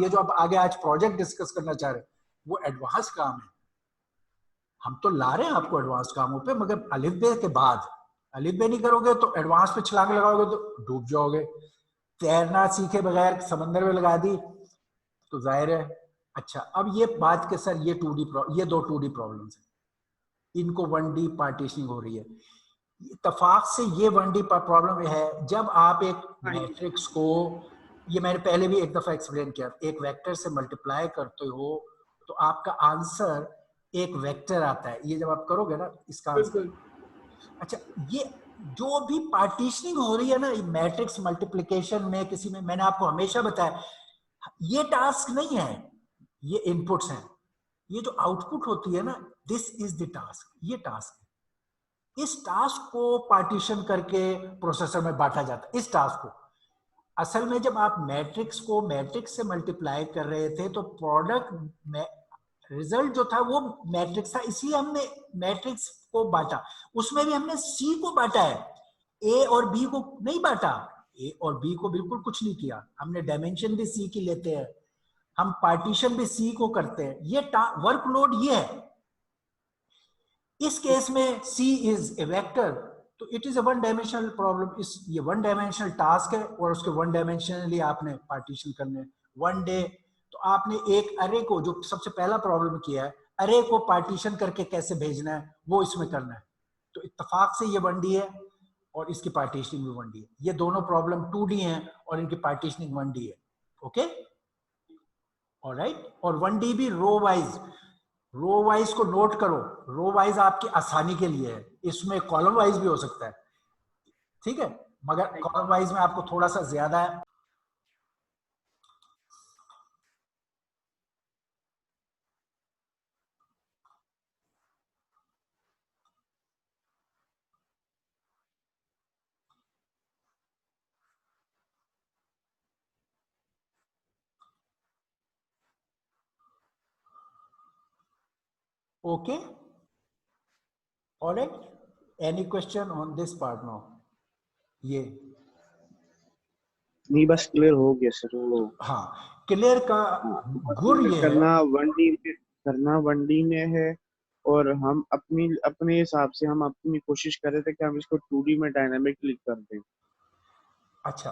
ये जो आप आगे आज प्रोजेक्ट डिस्कस करना चाह रहे हैं, वो एडवांस काम है। हम तो ला रहे हैं आपको एडवांस कामों पे, मगर अलिफ बे के बाद, अलिफ बे नहीं करोगे तो एडवांस पे छलांग लगाओगे तो डूब जाओगे। तैरना सीखे बगैर समंदर में लगा दी तो जाहिर है। अच्छा, अब ये बात के सर ये 2D, ये दो 2D प्रॉब्लम्स हैं, इनको 1D पार्टीशनिंग हो रही है। इत्तेफाक से ये 1D प्रॉब्लम है, जब आप एक मैट्रिक्स को, ये मैंने पहले भी एक दफा एक्सप्लेन किया, एक वेक्टर से मल्टीप्लाई करते हो तो आपका आंसर एक वेक्टर आता है। ये जब आप करोगे ना इसका आंसर। अच्छा, ये जो भी पार्टीशनिंग हो रही है ना मैट्रिक्स मल्टीप्लिकेशन में, किसी में, मैंने आपको हमेशा बताया ये टास्क नहीं है, ये इनपुट्स हैं। ये जो आउटपुट होती है ना, दिस इज द टास्क, ये टास्क है। इस टास्क को पार्टीशन करके प्रोसेसर में बांटा जाता है। इस टास्क को असल में जब आप मैट्रिक्स को मैट्रिक्स से मल्टीप्लाई कर रहे थे तो प्रोडक्ट रिजल्ट जो था वो मैट्रिक्स था, इसलिए हमने मैट्रिक्स को बांटा। उसमें भी हमने सी को बांटा है, ए और बी को नहीं बांटा। ए और बी को बिल्कुल कुछ नहीं किया हमने, डायमेंशन भी सी की लेते हैं, हम पार्टीशन भी सी को करते हैं। ये वर्कलोड ये है। इस केस में सी इज ए वेक्टर, तो it is a one dimensional problem. इस ये वन डायमेंशनल टास्क है और उसके वन डायमेंशनली आपने पार्टीशन करने वन डे। तो आपने एक अरे को, जो सबसे पहला प्रॉब्लम किया है, अरे को पार्टीशन करके कैसे भेजना है वो इसमें करना है। तो इत्तेफाक से ये 1D है और इसकी पार्टीशनिंग भी 1D है। ये दोनों प्रॉब्लम 2D हैं और इनकी पार्टीशनिंग 1D है। Okay, alright. और 1D भी रो वाइज, रो वाइज को नोट करो, रो वाइज आपकी आसानी के लिए है, इसमें कॉलम वाइज भी हो सकता है। ठीक है, मगर कॉलम वाइज में आपको थोड़ा सा ज्यादा है। Okay, alright, any question on this part now? ये नहीं बस क्लियर हो गया सर वो। हाँ, क्लियर का गुर ये है। करना वनडी में, करना वनडी में है, और हम अपनी अपने हिसाब से हम अपनी कोशिश कर रहे थे कि हम इसको 2D में डायनामिकली कर दें। अच्छा,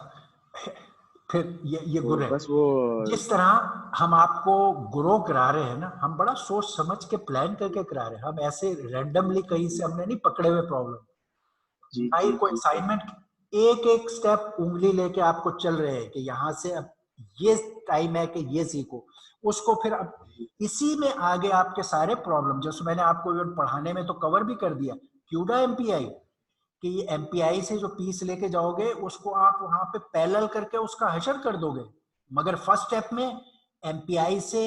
फिर ये तो गुर है। बस वो जिस तरह हम आपको ग्रो करा रहे हैं ना, हम बड़ा सोच समझ के प्लान करके करा रहे हैं, हम ऐसे रैंडमली कहीं से हमने नहीं पकड़े हुए प्रॉब्लम, जी ना ही जी कोई जी सर। असाइनमेंट। एक एक स्टेप उंगली लेके आपको चल रहे हैं कि यहाँ से अब ये टाइम है कि ये सीखो उसको, फिर अब इसी में आगे आपके सारे प्रॉब्लम, जैसे मैंने आपको पढ़ाने में तो कवर भी कर दिया, क्यूडा एमपीआई, कि ये एमपीआई से जो पीस लेके जाओगे उसको आप वहां पे पैरेलल करके उसका हशर कर दोगे। मगर फर्स्ट स्टेप में एमपीआई से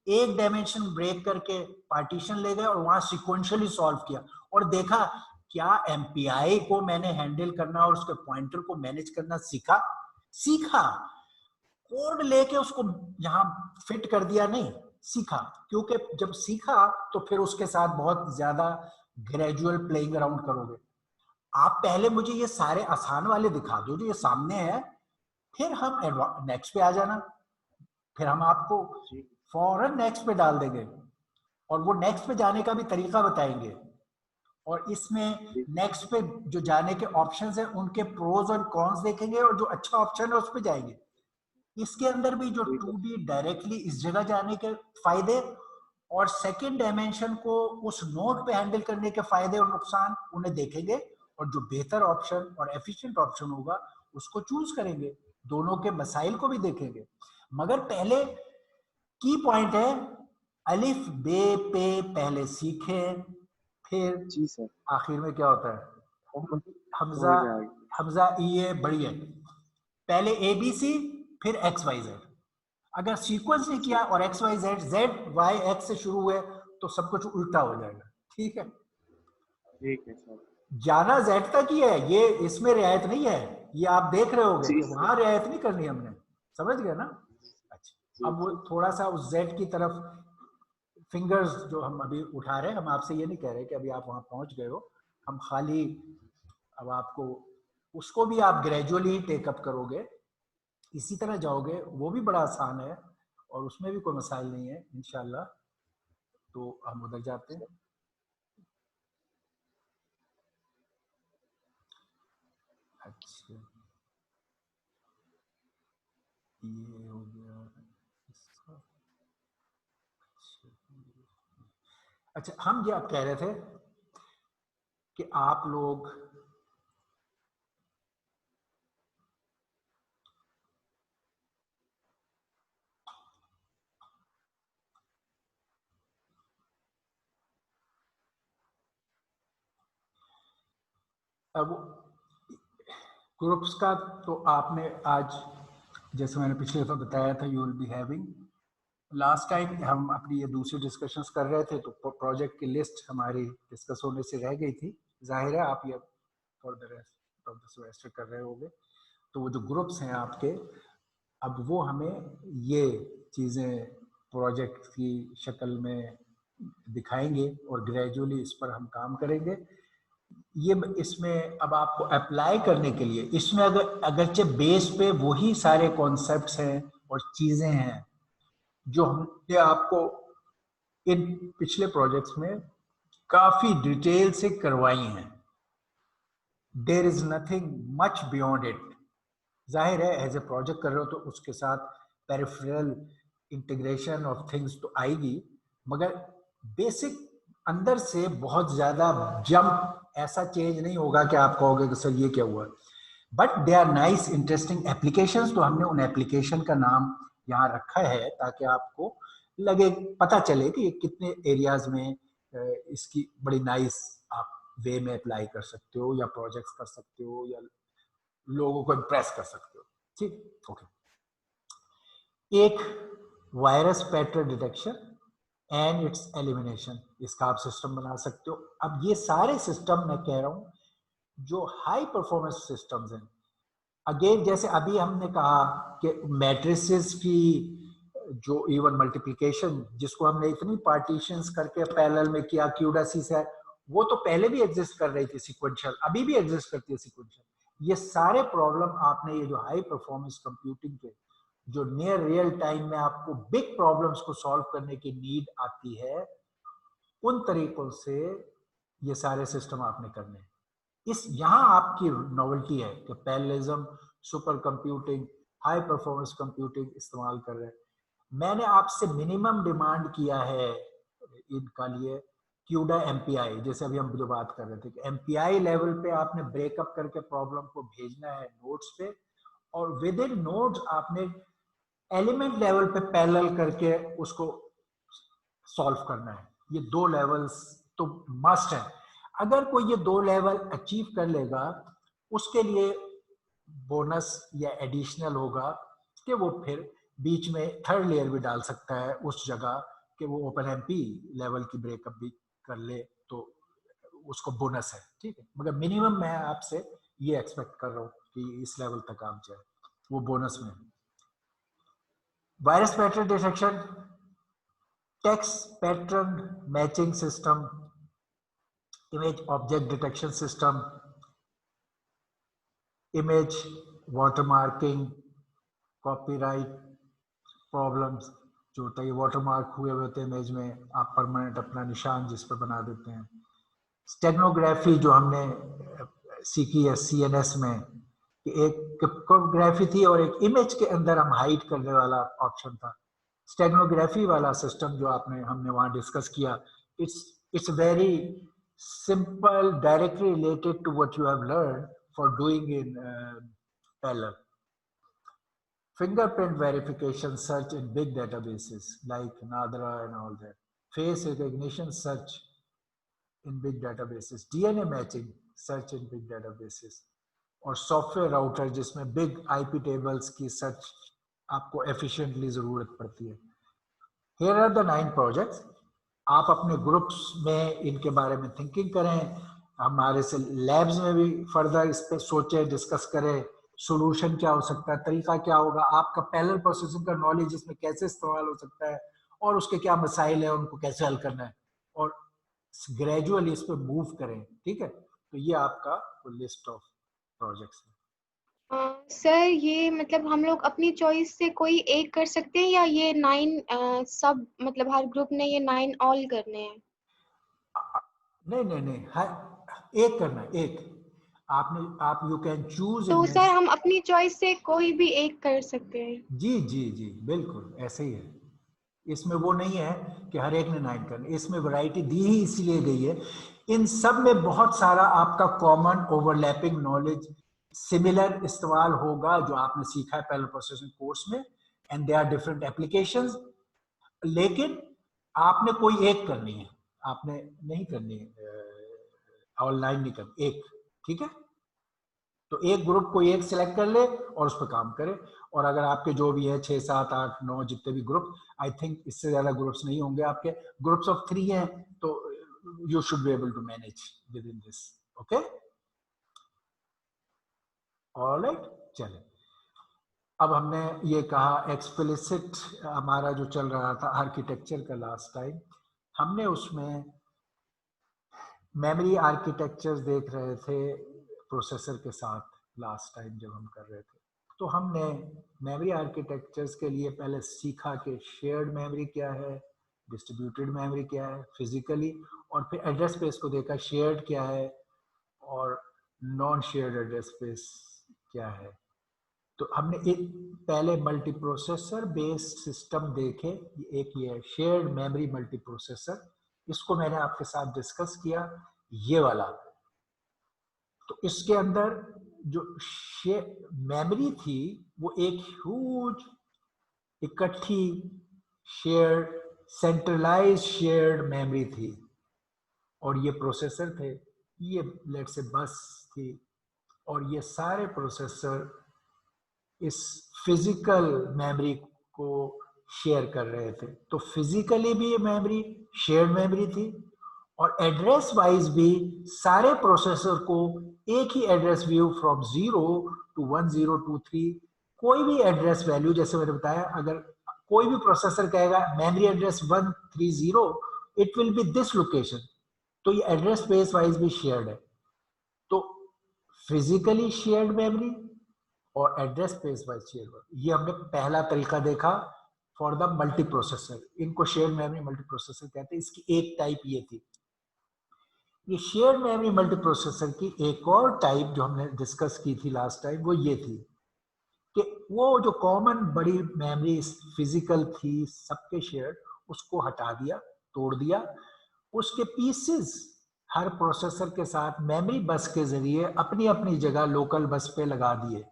एक डायमेंशन ब्रेक करके पार्टीशन ले गए और वहां सिक्वेंशियली सॉल्व किया और देखा क्या एमपीआई को मैंने हैंडल करना और उसके पॉइंटर को मैनेज करना सीखा। सीखा, कोड लेके उसको यहां फिट कर दिया नहीं, सीखा। क्योंकि जब सीखा तो फिर उसके साथ बहुत ज्यादा ग्रेजुअल प्लेइंग अराउंड करोगे। आप पहले मुझे ये सारे आसान वाले दिखा दो जो ये सामने है, फिर हम नेक्स्ट पे आ जाना, फिर हम आपको जी फौरन नेक्स्ट पे डाल देंगे और वो नेक्स्ट पे जाने का भी तरीका बताएंगे। और इसमें जी नेक्स्ट पे जो जाने के ऑप्शंस हैं उनके प्रोज और कॉन्स देखेंगे और जो अच्छा ऑप्शन है उस पे जाएंगे। इसके अंदर भी जो जी सर। 2D डायरेक्टली इस जगह जाने के फायदे और सेकेंड डायमेंशन को उस नोट पे हैंडल करने के फायदे और नुकसान उन्हें देखेंगे और जो बेहतर ऑप्शन और एफिशिएंट ऑप्शन होगा उसको चूज करेंगे। दोनों के मसाइल को भी देखेंगे। मगर पहले की पॉइंट है अलिफ बे पे पहले सीखे, फिर जी सर। आखिर में क्या होता है हमजा, समझ आ गई। हमजा ये बड़ी है, पहले ए बी सी फिर एक्स वाई जेड। अगर सीक्वेंस नहीं किया और X Y Z, Z Y X से शुरू हुए तो सब कुछ उल्टा हो जाएगा। ठीक है, ठीक है सर। जाना जेड तक ही है, ये इसमें रियायत नहीं है। ये आप देख रहे होगे जी कि सर। वहां रियायत नहीं करनी हमने, समझ गए ना। अच्छा, जी अब वो जी थोड़ा सा उस जेड की तरफ फिंगर्स जो हम अभी उठा रहे हैं, हम आपसे ये नहीं कह रहे कि अभी आप वहां पहुंच गए हो, हम खाली अब आपको उसको भी आप ग्रेजुअली टेकअप करोगे, इसी तरह जाओगे, वो भी बड़ा आसान है और उसमें भी कोई मसाइल नहीं है इंशाल्लाह। तो हम उधर जाते हैं। अच्छा, ये हो गया इसका। अच्छा, हम ये आप कह रहे थे कि आप लोग अब ग्रुप्स का तो आपने आज, जैसे मैंने पिछले दफा बताया था, you will be having, last time हम अपनी ये दूसरी डिस्कशंस कर रहे थे तो प्रोजेक्ट की लिस्ट हमारी डिस्कस होने से रह गई थी। जाहिर है आप ये for the rest of the semester कर रहे होंगे। तो वो जो ग्रुप्स हैं आपके, अब वो हमें ये चीज़ें प्रोजेक्ट की शक्ल में दिखाएंगे और ग्रेजुअली इस पर हम काम करेंगे। ये इसमें अब आपको अप्लाई करने के लिए इसमें अगरचे बेस पे वही सारे कॉन्सेप्ट्स हैं और चीज़ें हैं जो हमने आपको इन पिछले प्रोजेक्ट्स में काफ़ी डिटेल से करवाई हैं। There is nothing much beyond it. जाहिर है एज ए प्रोजेक्ट कर रहे हो तो उसके साथ पेरिफेरल इंटीग्रेशन ऑफ थिंग्स तो आएगी, मगर बेसिक अंदर से बहुत ज़्यादा जंप ऐसा चेंज नहीं होगा कि आप कहोगे कि सर ये क्या हुआ। But they are nice interesting applications, तो हमने उन एप्लीकेशन का नाम यहाँ रखा है ताकि आपको लगे, पता चले कि ये कितने एरियाज में इसकी बड़ी नाइस आप वे में अप्लाई कर सकते हो या प्रोजेक्ट्स कर सकते हो या लोगों को इम्प्रेस कर सकते हो। ठीक, ओके। एक virus pattern detection and it's elimination, इसका आप सिस्टम बना सकते हो। अब ये सारे सिस्टम मैं कह रहा हूं जो हाई परफॉर्मेंस सिस्टम्स हैं। अगेन जैसे अभी हमने कहा कि मैट्रिसेस की जो इवन मल्टीप्लिकेशन जिसको हमने इतनी पार्टीशंस करके पैरेलल में किया क्यूडासी से, वो तो पहले भी एग्जिस्ट कर रही थी सिक्वेंशियल, अभी भी एग्जिस्ट करती है सिक्वेंशियल, ये सारे प्रॉब्लम आपने ये जो हाई परफॉर्मेंस कंप्यूटिंग के जो नियर रियल टाइम में आपको बिग प्रॉब्लम्स को सॉल्व करने की नीड आती है, उन तरीकों से ये सारे सिस्टम आपने करने हैं। इस यहाँ आपकी नोवेल्टी है कि parallelism, super computing, high performance computing इस्तेमाल कर रहे हैं। मैंने आपसे मिनिमम डिमांड किया है इनका लिए क्यूडा एमपीआई, जैसे अभी हम जो बात कर रहे थे कि एमपीआई लेवल पे आपने ब्रेकअप करके प्रॉब्लम को भेजना है नोड्स पे, और विद इन नोड्स आपने एलिमेंट लेवल पे पैरेलल करके उसको सॉल्व करना है। ये 2 लेवल्स तो मस्ट है। अगर कोई ये 2 लेवल अचीव कर लेगा, उसके लिए बोनस या एडिशनल होगा कि वो फिर बीच में थर्ड लेयर भी डाल सकता है उस जगह कि वो ओपन एमपी लेवल की ब्रेकअप भी कर ले, तो उसको बोनस है, ठीक है। मगर मिनिमम मैं आपसे ये एक्सपेक्ट कर रहा हूँ कि इस लेवल तक आप जाए, वो बोनस में। Virus pattern detection, text pattern matching system, image object detection system, image watermarking, copyright problems जो होता है, ये वाटरमार्क हुए होते हैं इमेज में, आप परमानेंट अपना निशान जिस पर बना देते हैं। स्टेगनोग्राफी जो हमने सीखी है सीएनएस में, कि एक क्रिप्टोग्राफी थी और एक इमेज के अंदर हम हाइड करने वाला ऑप्शन था। स्टेगनोग्राफी वाला सिस्टम जो हमने वहां डिस्कस किया, it's very simple, directly related to what you have learned for doing in parallel. Fingerprint verification search in big databases like Nadra and all that. Face recognition search in big databases. DNA matching search in big databases. और software router जिसमें big IP tables की search आपको efficiently जरूरत पड़ती है। Here are the 9 projects. आप अपने groups में इनके बारे में थिंकिंग करें, हमारे से लैब्स में भी फर्दर इस पर सोचें, डिस्कस करें, सॉल्यूशन क्या हो सकता है, तरीका क्या होगा, आपका पैरेलल प्रोसेसिंग का नॉलेज इसमें कैसे इस्तेमाल हो सकता है और उसके क्या मसाइल है, उनको कैसे हल करना है, और ग्रेजुअली इस पर मूव करें, ठीक है। तो ये आपका लिस्ट ऑफ प्रोजेक्ट्स है। सर ये मतलब हम लोग अपनी चॉइस से कोई एक कर सकते हैं या ये 9 सब मतलब हर ग्रुप ने ये 9 ऑल करने हैं? नहीं, एक करना है, एक आप यू कैन चूज। तो सर हम अपनी चॉइस से कोई भी एक कर सकते हैं? जी बिल्कुल ऐसे ही है। इसमें वो नहीं है कि हर एक ने 9 करना, इसमें वैरायटी दी ही इसलिए गई है। इन सब में बहुत सारा आपका कॉमन ओवरलैपिंग नॉलेज सिमिलर इस्तेमाल होगा जो आपने सीखा है पैरेलल प्रोसेसिंग कोर्स में, and they are different applications. लेकिन आपने कोई एक करनी है, आपने नहीं करनी ऑनलाइन नहीं करनी, एक, ठीक है। तो एक ग्रुप को एक सिलेक्ट कर ले और उस पर काम करे, और अगर आपके जो भी है 6, 7, 8, 9 जितने भी ग्रुप, आई थिंक इससे ज्यादा ग्रुप्स नहीं होंगे आपके, ग्रुप्स ऑफ 3 हैं, तो you should be able to manage within this, okay. Alright, चले। अब हमने ये कहा एक्सप्लिसिट हमारा जो चल रहा था आर्किटेक्चर का लास्ट टाइम, हमने उसमें मेमोरी आर्किटेक्चर्स देख रहे थे प्रोसेसर के साथ लास्ट टाइम जब हम कर रहे थे। तो हमने मेमोरी आर्किटेक्चर्स के लिए पहले सीखा कि शेयर्ड मेमोरी क्या है, डिस्ट्रीब्यूटेड मेमोरी क्या है फिजिकली, और फिर एड्रेस स्पेस को देखा शेयर्ड क्या है और नॉन शेयर्ड एड्रेस स्पेस क्या है। तो हमने एक पहले मल्टी प्रोसेसर बेस्ड सिस्टम देखे, एक ये है शेयर्ड मेमोरी मल्टी प्रोसेसर, इसको मैंने आपके साथ डिस्कस किया, ये वाला। तो इसके अंदर जो मेमोरी थी वो एक ह्यूज इकट्ठी शेयर्ड सेंट्रलाइज्ड शेयर्ड मेमोरी थी, और ये प्रोसेसर थे, ये लेट से बस थी, और ये सारे प्रोसेसर इस फिजिकल मेमोरी को शेयर कर रहे थे। तो फिजिकली भी ये मेमोरी शेयर्ड मेमोरी थी, और एड्रेस वाइज भी सारे प्रोसेसर को एक ही एड्रेस व्यू फ्रॉम 0 to 1023, कोई भी एड्रेस वैल्यू, जैसे मैंने बताया, अगर कोई भी प्रोसेसर कहेगा memory address 130, it will B this location, तो ये एड्रेस स्पेस वाइज भी शेयर्ड है। तो फिजिकली शेयर्ड मेमोरी और address space wise shared memory. ये हमने पहला तरीका देखा फॉर द मल्टी प्रोसेसर, इनको शेयर्ड मेमोरी मल्टी प्रोसेसर कहते हैं। इसकी एक टाइप ये थी। ये शेयर्ड मेमोरी मल्टी प्रोसेसर की एक और टाइप जो हमने डिस्कस की थी लास्ट टाइम, वो ये थी कि वो जो कॉमन बड़ी मेमोरी फिजिकल थी सबके शेयर, उसको हटा दिया, तोड़ दिया, उसके पीसेस हर प्रोसेसर के साथ मेमोरी बस के जरिए अपनी अपनी जगह लोकल बस पे लगा दिए।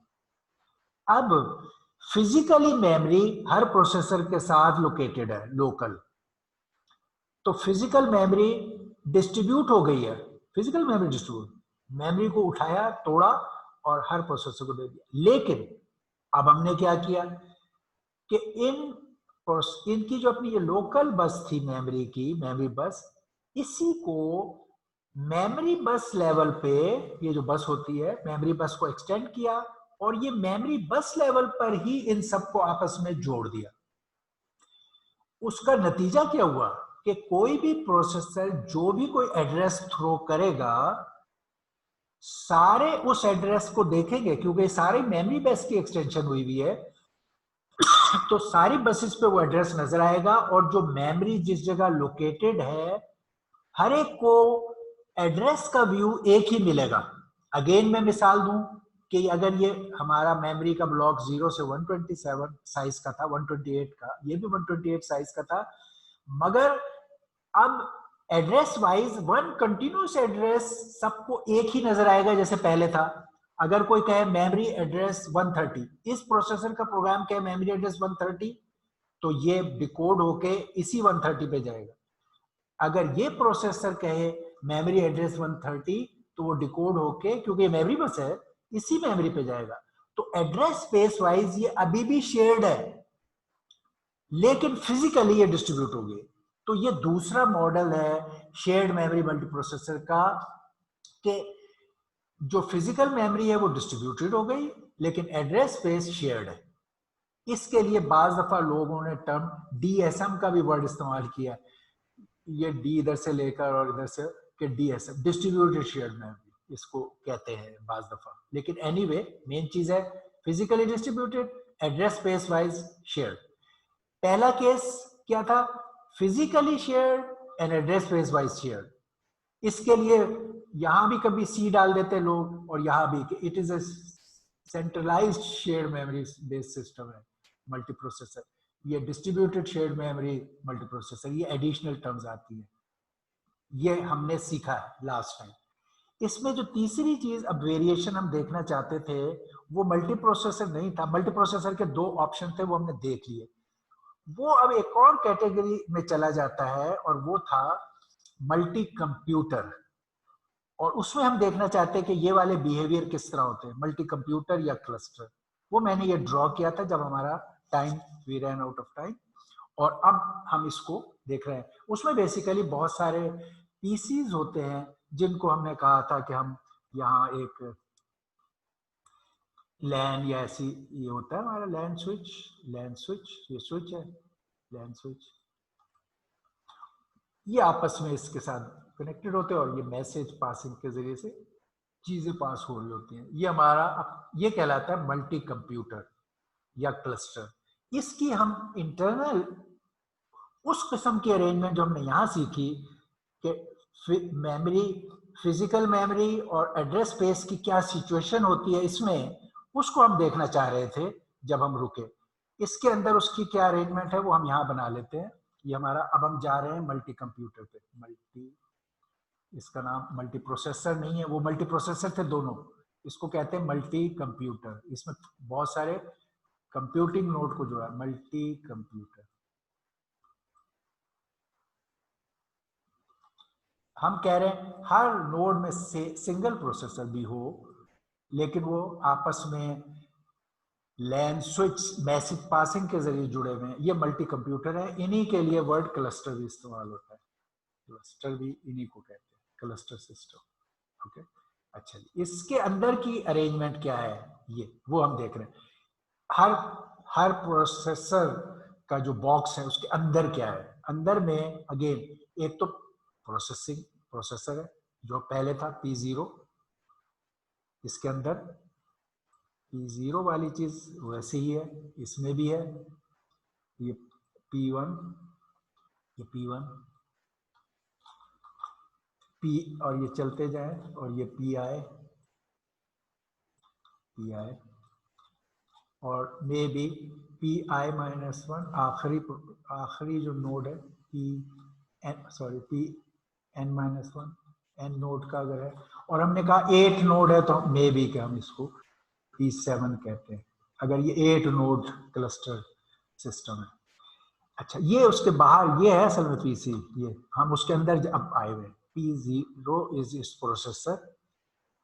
अब फिजिकली मेमोरी हर प्रोसेसर के साथ लोकेटेड है लोकल, तो फिजिकल मेमोरी डिस्ट्रीब्यूट हो गई है। फिजिकल मेमोरी डिस्ट्रीब्यूट, मेमोरी को उठाया, तोड़ा और हर प्रोसेसर को दे दिया। लेकिन अब हमने क्या किया कि इनकी जो अपनी ये लोकल बस थी मेमोरी की, मेमोरी बस, इसी को मेमोरी बस लेवल पे, ये जो बस होती है मेमोरी बस को एक्सटेंड किया और ये मेमोरी बस लेवल पर ही इन सबको आपस में जोड़ दिया। उसका नतीजा क्या हुआ कि कोई भी प्रोसेसर जो भी कोई एड्रेस थ्रो करेगा, सारे उस एड्रेस को देखेंगे, क्योंकि सारी मेमोरी बस की एक्सटेंशन हुई हुई है, तो सारी बसेस पे वो एड्रेस नजर आएगा और जो मेमोरी जिस जगह लोकेटेड है, हर एक को एड्रेस का व्यू एक ही मिलेगा। अगेन मैं मिसाल दूं कि अगर ये हमारा मेमोरी का ब्लॉक 0 से 127 साइज का था, 128 का, ये भी 128 साइज का था, मगर अब address wise one continuous address सबको एक ही नजर आएगा जैसे पहले था। अगर कोई कहे मेमोरी एड्रेस 130, इस प्रोसेसर का प्रोग्राम कहे मेमोरी एड्रेस 130, तो ये डिकोड होके इसी 130 पे जाएगा। अगर ये प्रोसेसर कहे मेमोरी एड्रेस 130, तो वो डिकोड होके, क्योंकि मेमोरी बस है, इसी मेमोरी पे जाएगा। तो एड्रेस स्पेस वाइज ये अभी भी शेयर्ड है, लेकिन फिजिकली ये डिस्ट्रीब्यूट हो गए। तो ये दूसरा मॉडल है शेयर्ड मेमोरी मल्टीप्रोसेसर का, कि जो फिजिकल मेमोरी है वो डिस्ट्रीब्यूटेड हो गई, लेकिन एड्रेस स्पेस शेयर्ड है। इसके लिए बाज दफा लोगों ने टर्म डीएसएम का भी वर्ड इस्तेमाल किया, ये डी इधर से लेकर और इधर से, कि डीएसएम डिस्ट्रीब्यूटेड शेयर्ड मेमोरी इसको कहते हैं बाज दफा। लेकिन एनीवे मेन चीज है physically distributed, address space wise shared. पहला केस क्या था? Physically shared and address space wise shared. इसके लिए यहां भी कभी सी डाल देते लोग और यहां भी, it is a centralised shared memory based system है मल्टी प्रोसेसर। ये distributed shared memory multi processor, ये एडिशनल टर्म्स आती है, ये हमने सीखा है लास्ट टाइम। इसमें जो तीसरी चीज अब वेरिएशन हम देखना चाहते थे, वो मल्टी प्रोसेसर नहीं था। मल्टी प्रोसेसर के दो ऑप्शन थे, वो हमने देख लिए। वो अब एक और कैटेगरी में चला जाता है और वो था मल्टी कंप्यूटर। और उसमें हम देखना चाहते हैं कि ये वाले बिहेवियर किस तरह होते हैं, मल्टी कंप्यूटर या क्लस्टर। वो मैंने ये ड्रॉ किया था जब हमारा time, we run out of time, और अब हम इसको देख रहे हैं। उसमें बेसिकली बहुत सारे पीसीज होते हैं जिनको हमने कहा था कि हम यहाँ एक लैन या ऐसी, ये होता है हमारा लैन स्विच, ये स्विच है, लैन स्विच, ये आपस में इसके साथ कनेक्टेड होते हैं और ये मैसेज पासिंग के जरिए से चीजें पास हो रही होती हैं। ये हमारा, ये कहलाता है मल्टी कंप्यूटर या क्लस्टर। इसकी हम इंटरनल उस किस्म की अरेंजमेंट जो हमने यहाँ सीखी कि मेमोरी, फिजिकल मेमोरी और एड्रेस स्पेस की क्या सिचुएशन होती है इसमें, उसको हम देखना चाह रहे थे जब हम रुके। इसके अंदर उसकी क्या अरेंजमेंट है वो हम यहाँ बना लेते हैं। ये हमारा, अब हम जा रहे हैं मल्टी कंप्यूटर पे। मल्टी, इसका नाम मल्टी प्रोसेसर नहीं है, वो मल्टी प्रोसेसर थे दोनों, इसको कहते हैं मल्टी कंप्यूटर। इसमें बहुत सारे कंप्यूटिंग नोड को जोड़ा, मल्टी कंप्यूटर। हम कह रहे हैं हर नोड में से सिंगल प्रोसेसर भी हो, लेकिन वो आपस में लैन स्विच मैसेज पासिंग के जरिए जुड़े हुए हैं। ये मल्टी कंप्यूटर है। इन्हीं के लिए वर्ड क्लस्टर भी इस्तेमाल होता है, क्लस्टर भी इन्हीं को कहते हैं, क्लस्टर सिस्टम। ओके, अच्छा, इसके अंदर की अरेंजमेंट क्या है, ये वो हम देख रहे हैं। हर प्रोसेसर का जो बॉक्स है उसके अंदर क्या है। अंदर में अगेन एक तो प्रोसेसर है जो पहले था P0, इसके अंदर P0 वाली चीज वैसे ही है, इसमें भी है, ये P1, ये P1 P, और ये चलते जाए, और ये PI और मे बी Pi-1 आखिरी जो नोड है Pn-1 n नोड का अगर है, और हमने कहा 8 नोड है तो मे बी के हम इसको P7 कहते हैं अगर ये 8 नोड क्लस्टर सिस्टम है। अच्छा, ये उसके बाहर ये है असल में पीसी, ये हम उसके अंदर अब आए हुए। P0 इज इस प्रोसेसर,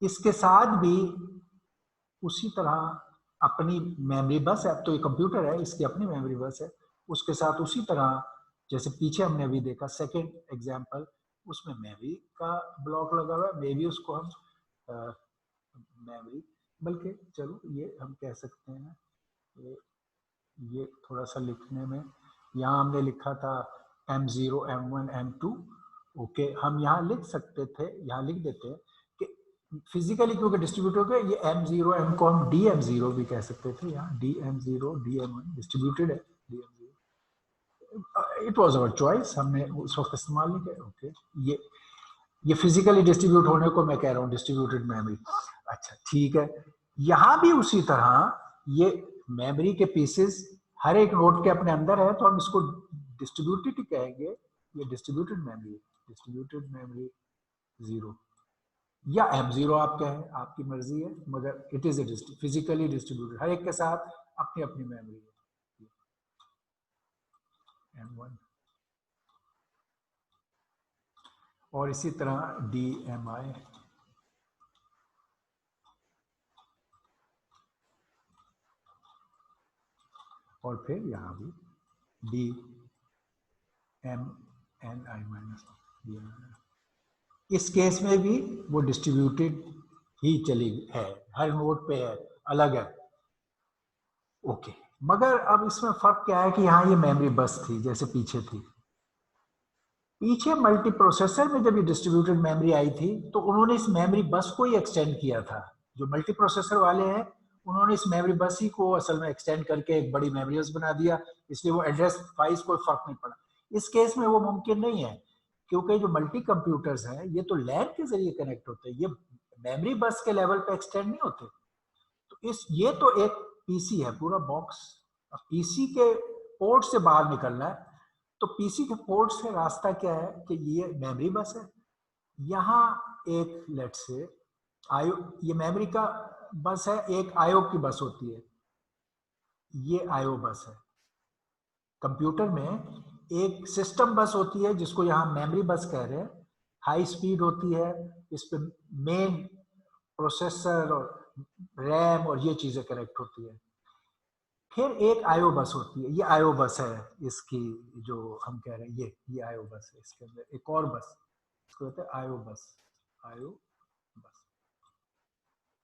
इसके साथ भी उसी तरह अपनी मेमोरी बस है। अब तो ये कंप्यूटर है, इसकी अपनी मेमोरी बस है, उसके साथ उसी तरह जैसे पीछे हमने अभी देखा सेकंड एग्जांपल, उसमें मेमोरी का ब्लॉक लगा हुआ है, मे बी उसको हम मेमोरी, बल्कि चलो ये हम कह सकते हैं ये थोड़ा सा लिखने में, यहाँ हमने लिखा था M0 M1 M2, ओके हम यहाँ लिख सकते थे, यहाँ लिख देते हैं कि फिजिकली क्योंकि डिस्ट्रीब्यूट हो गए, ये M0 M को हम DM0 भी कह सकते थे, यहाँ DM0 DM1 डिस्ट्रीब्यूटेड है, DM0 it was our choice, हमने उस वक्त इस्तेमाल नहीं किया। ओके, ये फिजिकली डिस्ट्रीब्यूट होने को मैं कह रहा हूँ डिस्ट्रीब्यूटेड मेमोरी। अच्छा ठीक है, यहाँ भी उसी तरह ये मेमोरी के पीसेस हर एक नोड के अपने अंदर है, तो हम इसको डिस्ट्रीब्यूटेड ही कहेंगे, ये डिस्ट्रीब्यूटेड मेमोरी 0 या M0 आप कहें, आपकी मर्जी है, मगर it is a physically distributed, हर एक के साथ अपनी अपनी मेमोरी है। M1 और इसी तरह DMI और फिर यहाँ भी DMNI-, इस केस में भी वो डिस्ट्रीब्यूटेड ही चली है, हर नोड पे है, अलग है। ओके, मगर अब इसमें फर्क क्या है कि यहाँ ये मेमोरी बस थी जैसे पीछे थी, पीछे मल्टी प्रोसेसर में जब ये डिस्ट्रीब्यूटेड मेमोरी आई थी तो उन्होंने इस मेमोरी बस को ही एक्सटेंड किया था। जो मल्टी प्रोसेसर वाले हैं उन्होंने इस मेमोरी बस ही को असल में एक्सटेंड करके एक बड़ी मेमोरी बस बना दिया, इसलिए वो एड्रेस वाइज कोई फर्क नहीं पड़ा। इस केस में वो मुमकिन नहीं है क्योंकि जो मल्टी कंप्यूटर्स हैं ये तो लैन के जरिए कनेक्ट होते हैं, ये मेमोरी बस के लेवल पे एक्सटेंड नहीं होते। तो ये तो एक पीसी है पूरा बॉक्स, अब पीसी के पोर्ट से बाहर निकलना है, तो पीसी के पोर्ट से रास्ता क्या है कि ये मेमोरी बस है, यहाँ एक लेट से आईओ, ये मेमोरी का बस है, एक आईओ की बस होती है, ये आईओ बस है। कंप्यूटर में एक सिस्टम बस होती है जिसको यहाँ मेमोरी बस कह रहे हैं, हाई स्पीड होती है, इस पे मेन प्रोसेसर और रैम और ये चीजें कनेक्ट होती है। फिर एक आईओ बस होती है, ये आईओ बस है इसकी, जो हम कह रहे हैं ये आईओ बस है, इसके अंदर एक और बस, इसको कहते हैं आईओ बस।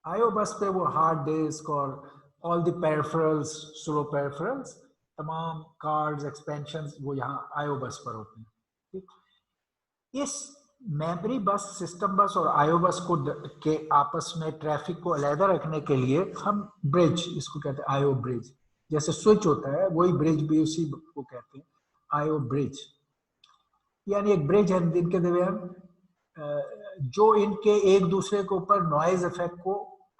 आईओ बस पे वो हार्ड डिस्क और all the peripherals, slow peripherals, तमाम कार्ड्स, एक्सपेंशंस वो यहाँ आईओ बस पर होते हैं। ठीक, इस मेमोरी बस, सिस्टम बस और आईओ बस को के आपस में ट्रैफिक को अलग रखने के लिए हम ब्रिज, इसको कहते हैं आईओ ब्रिज, जैसे स्विच होता है वही ब्रिज भी उसी को कहते हैं आईओ ब्रिज, यानी एक ब्रिज है जिनके दरमियान जो इनके एक दूसरे के ऊपर नॉइज इफेक्ट को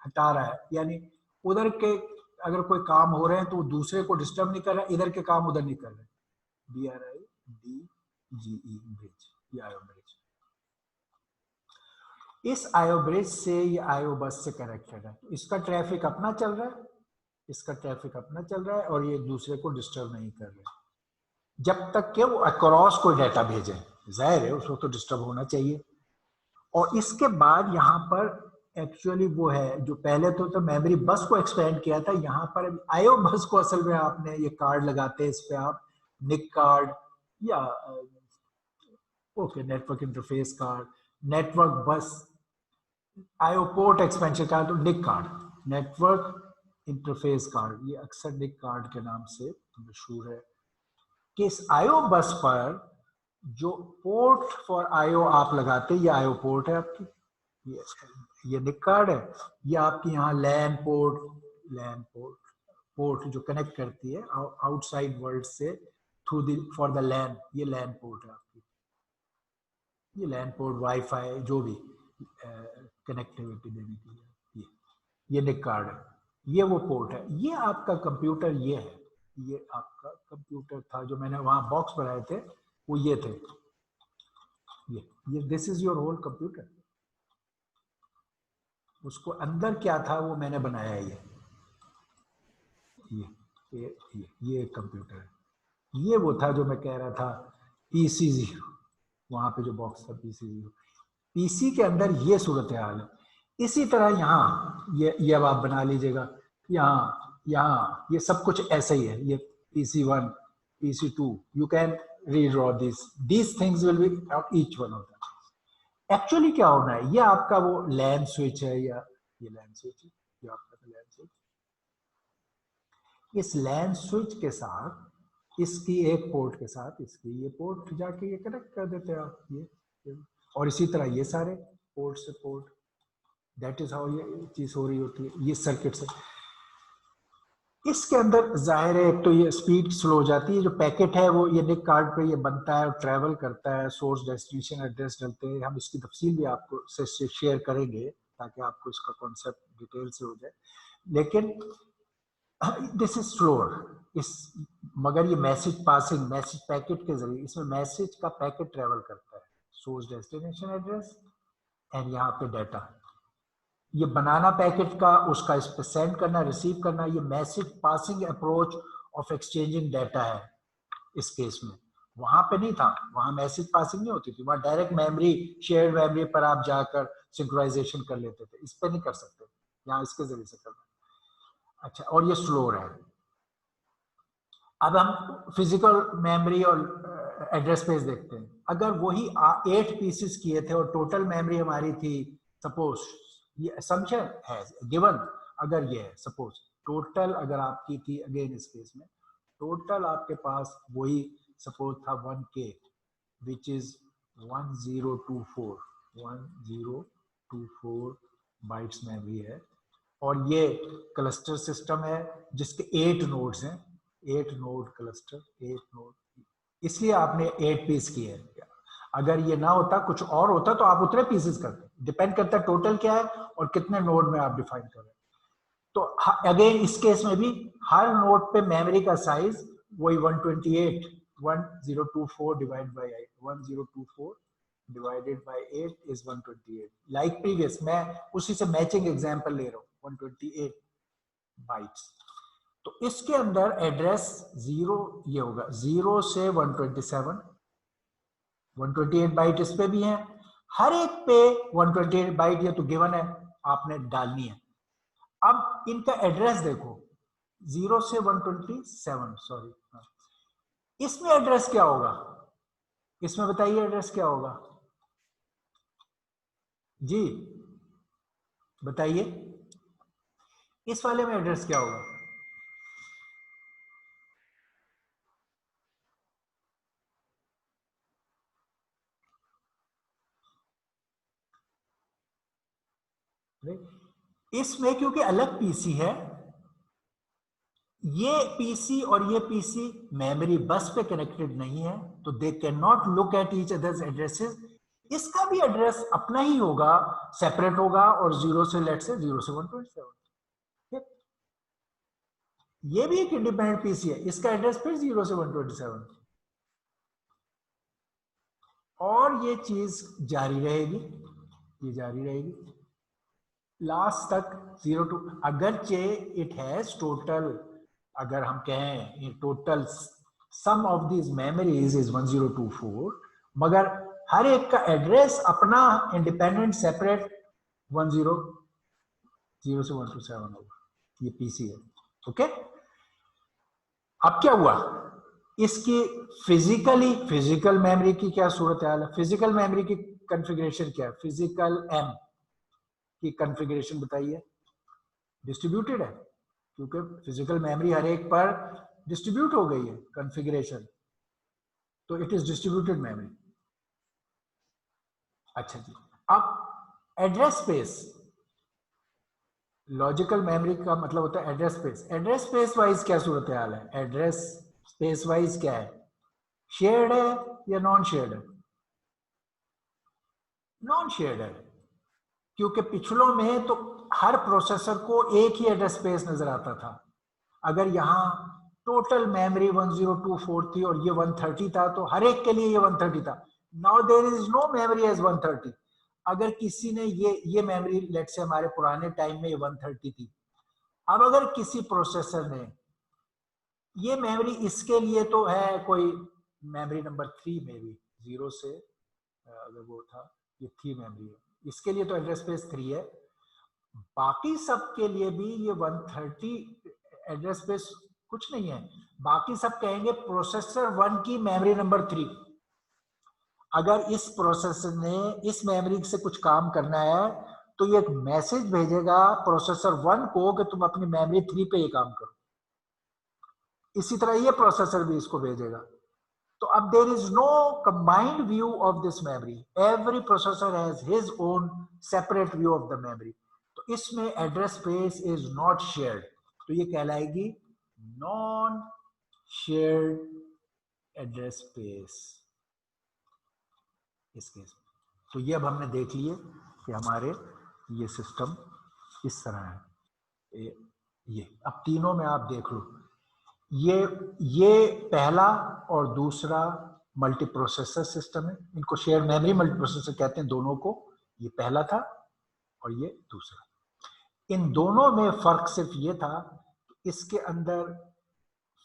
हटा रहा है, यानी उधर के अगर कोई काम हो रहे हैं तो वो दूसरे को डिस्टर्ब नहीं कर रहा है, इधर के काम उधर नहीं कर रहे। BRIDGE ब्रिज, ये आईओ ब्रिज। इस आईओ ब्रिज से ये आईओ बस से कनेक्टेड है, इसका ट्रैफिक अपना चल रहा है, इसका ट्रैफिक अपना चल रहा है और ये दूसरे को डिस्टर्ब नहीं कर रहे जब तक कि वो अक्रॉस कोई डाटा भेजे, जाहिर है उसको तो डिस्टर्ब होना चाहिए। और इसके बाद यहाँ पर एक्चुअली वो है जो पहले तो मेमोरी बस को एक्सपेंड किया था, यहाँ पर आईओ बस को असल में आपने ये कार्ड लगाते हैं, इस पे आप निक कार्ड या okay network interface card, network bus, IO port expansion card तो निक कार्ड, नेटवर्क इंटरफेस कार्ड, ये अक्सर निक कार्ड के नाम से मशहूर है। कि इस आईओ बस पर जो पोर्ट फॉर आईओ आप लगाते हैं, ये आईओ पोर्ट है आपकी, ये ये निक कार्ड है। ये आपकी यहाँ लैन पोर्ट जो कनेक्ट करती है आउटसाइड वर्ल्ड से थ्रू द फॉर द लैन, ये लैन पोर्ट है आपकी। ये लैन पोर्ट वाईफाई जो भी कनेक्टिविटी देने के लिए ये निक कार्ड है। ये वो पोर्ट है। ये आपका कंप्यूटर ये है, ये आपका कंप्यूटर था जो मैंने वहां बॉक्स बनाए थे, वो ये थे। ये this is your whole computer. उसको अंदर क्या था वो मैंने बनाया है। ये कंप्यूटर है। ये वो था जो मैं कह रहा था PC0, वहां पे जो बॉक्स था PC0। पीसी के अंदर ये सूरत हाल है। इसी तरह यहाँ ये अब आप बना लीजिएगा। यहाँ ये सब कुछ ऐसा ही है। ये PC1, PC2, you can redraw these things will be each one of them। Actually क्या होना है, ये आपका वो लैन स्विच है, या ये लैन स्विच है, ये आपका लैन स्विच। इस लैन स्विच के साथ इसकी एक पोर्ट के साथ इसकी ये पोर्ट जाके ये कनेक्ट कर देते हैं आप ये। और इसी तरह ये सारे पोर्ट से पोर्ट, दैट इज हाउ ये चीज हो रही होती है ये सर्किट से। इसके अंदर जाहिर है एक तो ये स्पीड स्लो हो जाती है। जो पैकेट है वो ये निक कार्ड पे ये बनता है और ट्रैवल करता है, सोर्स डेस्टिनेशन एड्रेस डलते हैं। हम इसकी तफसील भी आपको से शेयर करेंगे ताकि आपको इसका कॉन्सेप्ट डिटेल से हो जाए। लेकिन दिस इज स्लोअर मगर ये मैसेज पासिंग, मैसेज पैकेट के जरिए इसमें मैसेज का पैकेट ट्रैवल करता है, सोर्स डेस्टिनेशन एड्रेस एंड यहाँ पे डाटा। ये बनाना पैकेट का, उसका इस पे सेंड करना, रिसीव करना, ये message passing approach of exchanging data है इस केस में। वहां पे नहीं था, वहां मैसेज पासिंग नहीं होती थी, वहां डायरेक्ट मेमोरी, शेयर्ड मेमोरी पर आप जाकर सिंक्रोनाइजेशन कर लेते थे। इस पे नहीं कर सकते, यहाँ इसके जरिए से करना। अच्छा, और ये स्लो है। अब हम फिजिकल मेमोरी और एड्रेस स्पेस देखते हैं। अगर वही 8 पीसेस किए थे और टोटल मेमोरी हमारी थी, सपोज ये असम्पशन है गिवन, अगर ये है सपोज टोटल अगर आपकी थी, अगेन इस केस में टोटल आपके पास वही सपोज था 1K which is 1024 bytes memory है। और ये क्लस्टर सिस्टम है जिसके 8 नोड्स हैं, 8 नोड क्लस्टर, 8 नोड, इसलिए आपने 8 पीस किए हैं। अगर ये ना होता, कुछ और होता, तो आप उतने पीसेस करते। डिपेंड करता है टोटल क्या है और कितने नोड में आप डिफाइन कर रहे हैं। तो अगेन इस केस में भी हर नोड पे मेमोरी का साइज वही 128, 1024 divide by 8, 1024 divided by 8 is 128। Like previous, मैं उसी से मैचिंग एग्जांपल ले रहा हूँ, 128 बाइट्स। तो इसके अंदर एड्रेस 0 ये होगा, 0 से 127, 128 बाइट इस पे भी है। हर एक पे 128 बाइट ये तो गिवन है, आपने डालनी है। अब इनका एड्रेस देखो, 0 से 127, सॉरी, इसमें एड्रेस क्या होगा? इसमें बताइए एड्रेस क्या होगा जी, बताइए इस वाले में एड्रेस क्या होगा? इसमें क्योंकि अलग पीसी है, ये पीसी और ये पीसी मेमोरी बस पे कनेक्टेड नहीं है, तो they can not look at each others addresses. इसका भी एड्रेस अपना ही होगा, सेपरेट होगा, और 0 से लेट से 0 से 127। ये भी एक इंडिपेंडेंट पीसी है, इसका एड्रेस फिर 0 से 127, और ये चीज जारी रहेगी, ये जारी रहेगी लास्ट तक 0 to, अगरचे इट हैज टोटल, अगर हम कहें total sum of these memories is 1024, मगर हर एक का एड्रेस अपना इंडिपेंडेंट सेपरेट 10 0 से 127 होगा। ये पीसी है, ओके। अब क्या हुआ, इसकी फिजिकल मेमोरी की क्या सूरत हाल है? फिजिकल मेमोरी की कॉन्फ़िगरेशन क्या है? फिजिकल एम की कॉन्फ़िगरेशन बताइए। डिस्ट्रीब्यूटेड है, क्योंकि फिजिकल मेमोरी हर एक पर डिस्ट्रीब्यूट हो गई है कॉन्फ़िगरेशन, तो इट इज डिस्ट्रीब्यूटेड मेमोरी। अच्छा जी, अब एड्रेस स्पेस, लॉजिकल मेमोरी का मतलब होता है address space. Address space wise क्या सूरत हाल है? एड्रेस स्पेस वाइज क्या है? शेयर्ड है या नॉन शेयर्ड है? नॉन शेयर्ड है, क्योंकि पिछलों में तो हर प्रोसेसर को एक ही एड्रेस स्पेस नजर आता था। अगर यहाँ टोटल मेमोरी 1024 थी और ये 130 था तो हर एक के लिए ये 130 था। Now there is no memory as 130। अगर किसी ने ये मेमोरी, लेट से हमारे पुराने टाइम में ये 130 थी, अब अगर किसी प्रोसेसर ने ये मेमोरी, इसके लिए तो है कोई मेमोरी नंबर 3 में भी 0 से अगर वो था, ये 3 मेमोरी है, इसके लिए तो एड्रेस स्पेस 3 है। बाकी सब के लिए भी ये 130 एड्रेस स्पेस कुछ नहीं है। बाकी सब कहेंगे प्रोसेसर 1 की मेमोरी नंबर 3। अगर इस प्रोसेसर ने इस मेमोरी से कुछ काम करना है तो ये एक मैसेज भेजेगा प्रोसेसर 1 को कि तुम अपनी मेमोरी 3 पे ये काम करो। इसी तरह ये प्रोसेसर भी इसको भेजेगा। तो अब there is no combined view of this memory, every processor has his own separate view of the memory. तो इसमें address space is not shared, तो ये कहलाएगी नॉन शेयर्ड एड्रेस स्पेस इस केस में। तो ये अब हमने देख लिए कि हमारे ये सिस्टम इस तरह है। ये अब तीनों में आप देख लो, ये पहला और दूसरा मल्टी प्रोसेसर सिस्टम है। इनको शेयर मेमोरी मल्टी प्रोसेसर कहते हैं दोनों को। ये पहला था और ये दूसरा। इन दोनों में फर्क सिर्फ ये था, इसके अंदर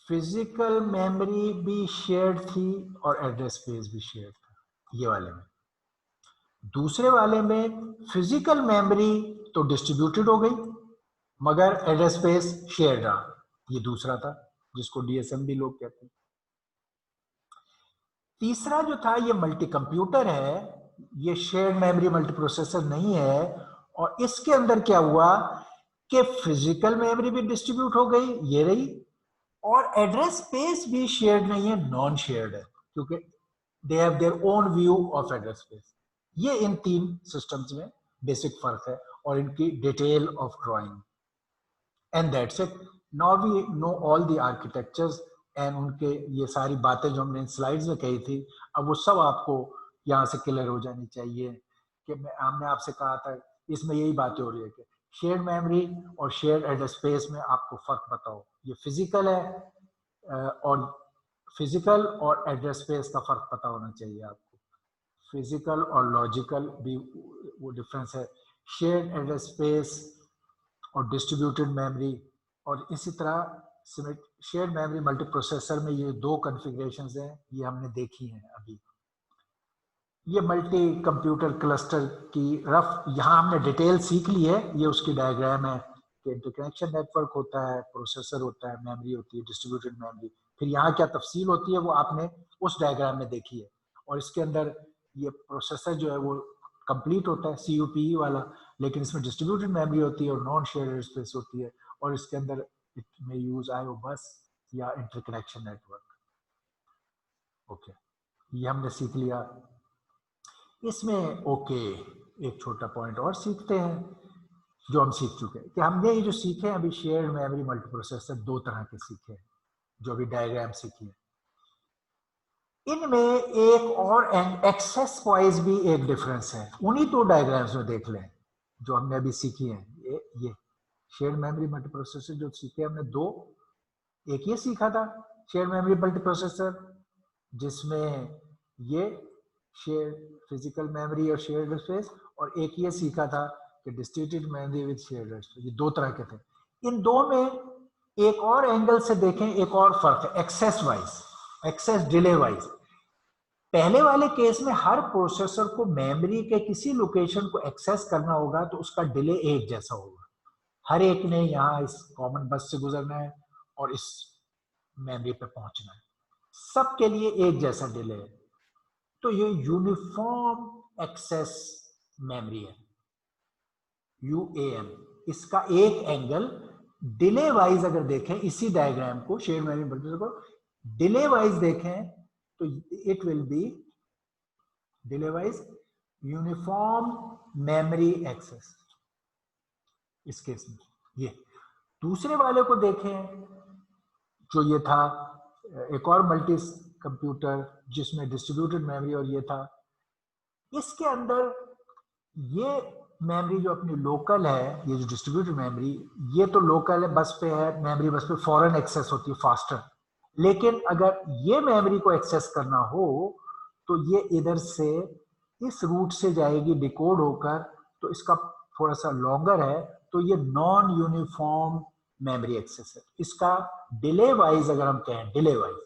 फिजिकल मेमोरी भी शेयर्ड थी और एड्रेस स्पेस भी शेयर्ड था, ये वाले में। दूसरे वाले में फिजिकल मेमोरी तो डिस्ट्रीब्यूटेड हो गई मगर एड्रेस स्पेस शेयर रहा, ये दूसरा था जिसको डीएसएम भी लोग कहते हैं। तीसरा जो था ये मल्टी कंप्यूटर है, ये शेयर्ड मेमोरी मल्टी प्रोसेसर नहीं है। और इसके अंदर क्या हुआ कि फिजिकल मेमोरी भी डिस्ट्रीब्यूट हो गई, ये रही, और एड्रेस स्पेस भी शेयर्ड नहीं है, नॉन शेयर्ड है, क्योंकि they have their own view of address space. ये इन तीन सिस्टम्स में बेसिक फर्क है और इनकी detail of drawing. And that's it. Now we know all the architectures and उनके ये सारी बातें जो हमने इन स्लाइड्स में कही थी, अब वो सब आपको यहाँ से क्लियर हो जानी चाहिए कि हमने आपसे कहा था इसमें यही बातें हो रही है कि शेयर्ड मेमोरी और शेयर्ड एड्रेस स्पेस में आपको फर्क बताओ। ये फिजिकल है और फिजिकल और एड्रेस स्पेस का फर्क पता होना चाहिए आपको। फिजिकल और लॉजिकल भी वो डिफरेंस है। शेयर्ड एड्रेस स्पेस और डिस्ट्रीब्यूटेड मेमोरी, और इसी तरह शेयर्ड मेमोरी मल्टी प्रोसेसर में ये दो कॉन्फ़िगरेशंस हैं, ये हमने देखी हैं अभी। ये मल्टी कंप्यूटर क्लस्टर की रफ यहाँ हमने डिटेल सीख ली है। ये उसकी डायग्राम है कि इंटरकनेक्शन नेटवर्क होता है, प्रोसेसर होता है, मेमोरी होती है, डिस्ट्रीब्यूटेड मेमोरी। फिर यहाँ क्या तफसील होती है वो आपने उस डायग्राम में देखी है। और इसके अंदर ये प्रोसेसर जो है वो कंप्लीट होता है CUPE वाला, लेकिन इसमें डिस्ट्रीब्यूटेड मेमोरी होती है और नॉन शेयर्ड स्पेस होती है, और इसके अंदर में यूज IO बस या इंटरकनेक्शन नेटवर्क। ओके, ये हमने सीख लिया। इसमें ओके एक छोटा पॉइंट और सीखते हैं जो हम सीख चुके हैं कि हमने ये जो सीखे अभी शेयर्ड मेमोरी मल्टी प्रोसेसर दो तरह के सीखे हैं जो अभी डायग्राम सीखी है। इनमें एक और एक्सेस वाइज भी एक डिफरेंस है, उन्हीं दो डायग्राम्स में देख लें जो हमने अभी सीखी है। ये शेयर्ड मेमोरी मल्टी प्रोसेसर जो सीखे हमने दो, एक ये सीखा था शेयर्ड मेमोरी मल्टी प्रोसेसर जिसमें ये शेयर फिजिकल मेमोरी और शेयर्ड स्पेस, और एक ये सीखा था कि distributed memory with shared space. ये दो तरह के थे। इन दो में एक और एंगल से देखें एक और फर्क है access wise, access delay wise. पहले वाले केस में हर प्रोसेसर को मेमोरी के किसी लोकेशन को एक्सेस करना होगा तो उसका डिले एक जैसा होगा। हर एक ने यहाँ इस कॉमन बस से गुजरना है और इस मेमोरी पे पहुंचना है, सबके लिए एक जैसा डिले है। तो ये यूनिफॉर्म एक्सेस मेमोरी है, UAM। इसका एक एंगल डिले वाइज अगर देखें इसी डायग्राम को, शेयर्ड मेमोरी को डिले वाइज देखें तो it will be delay wise uniform memory access इस केस में। ये दूसरे वाले को देखें जो ये था एक और मल्टी कंप्यूटर जिसमें डिस्ट्रीब्यूटेड मेमोरी और ये था, इसके अंदर ये मेमोरी जो अपनी लोकल है, ये जो डिस्ट्रीब्यूटेड मेमोरी, ये तो लोकल है, बस पे है, मेमोरी बस पे फौरन एक्सेस होती है फास्टर। लेकिन अगर ये मेमोरी को एक्सेस करना हो तो ये इधर से इस रूट से जाएगी डिकोड होकर, तो इसका थोड़ा सा लॉन्गर है, तो ये नॉन यूनिफॉर्म मेमोरी एक्सेस है। इसका डिले वाइज अगर हम कहें, डिले वाइज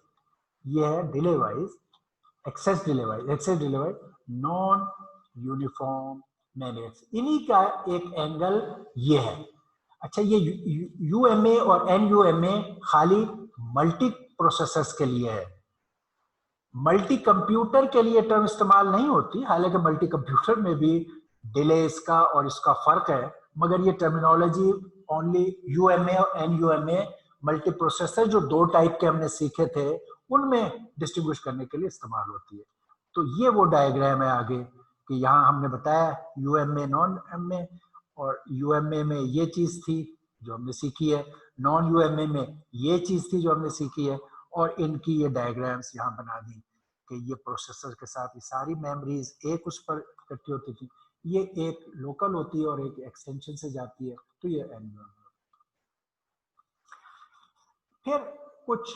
ये है, delay wise access delay wise non uniform memory access, इन्हीं का एक एंगल ये है। अच्छा, ये यूएमए और एनयूएमए खाली मल्टी प्रोसेसर्स के लिए है, मल्टी कंप्यूटर के लिए टर्म इस्तेमाल नहीं होती। हालांकि मल्टी कंप्यूटर में भी डिले इसका और इसका फर्क है, मगर ये टर्मिनोलॉजी ओनली यूएमए और एनयूएमए मल्टी प्रोसेसर जो दो टाइप के हमने सीखे थे उनमें डिस्ट्रीब्यूट करने के लिए इस्तेमाल होती है। तो ये वो डायग्राम है आगे कि यहाँ हमने बताया यूएमए नॉन एमए, और यूएमए में ये चीज थी जो हमने सीखी है, नॉन यूएमए में ये चीज थी जो हमने सीखी है, और इनकी ये डायग्राम्स यहाँ बना दी कि ये प्रोसेसर के साथ ये सारी मेमोरीज एक उस पर इकट्ठी होती थी, ये एक लोकल होती है और एक एक्सटेंशन से जाती है, तो ये एनयूएमए। फिर कुछ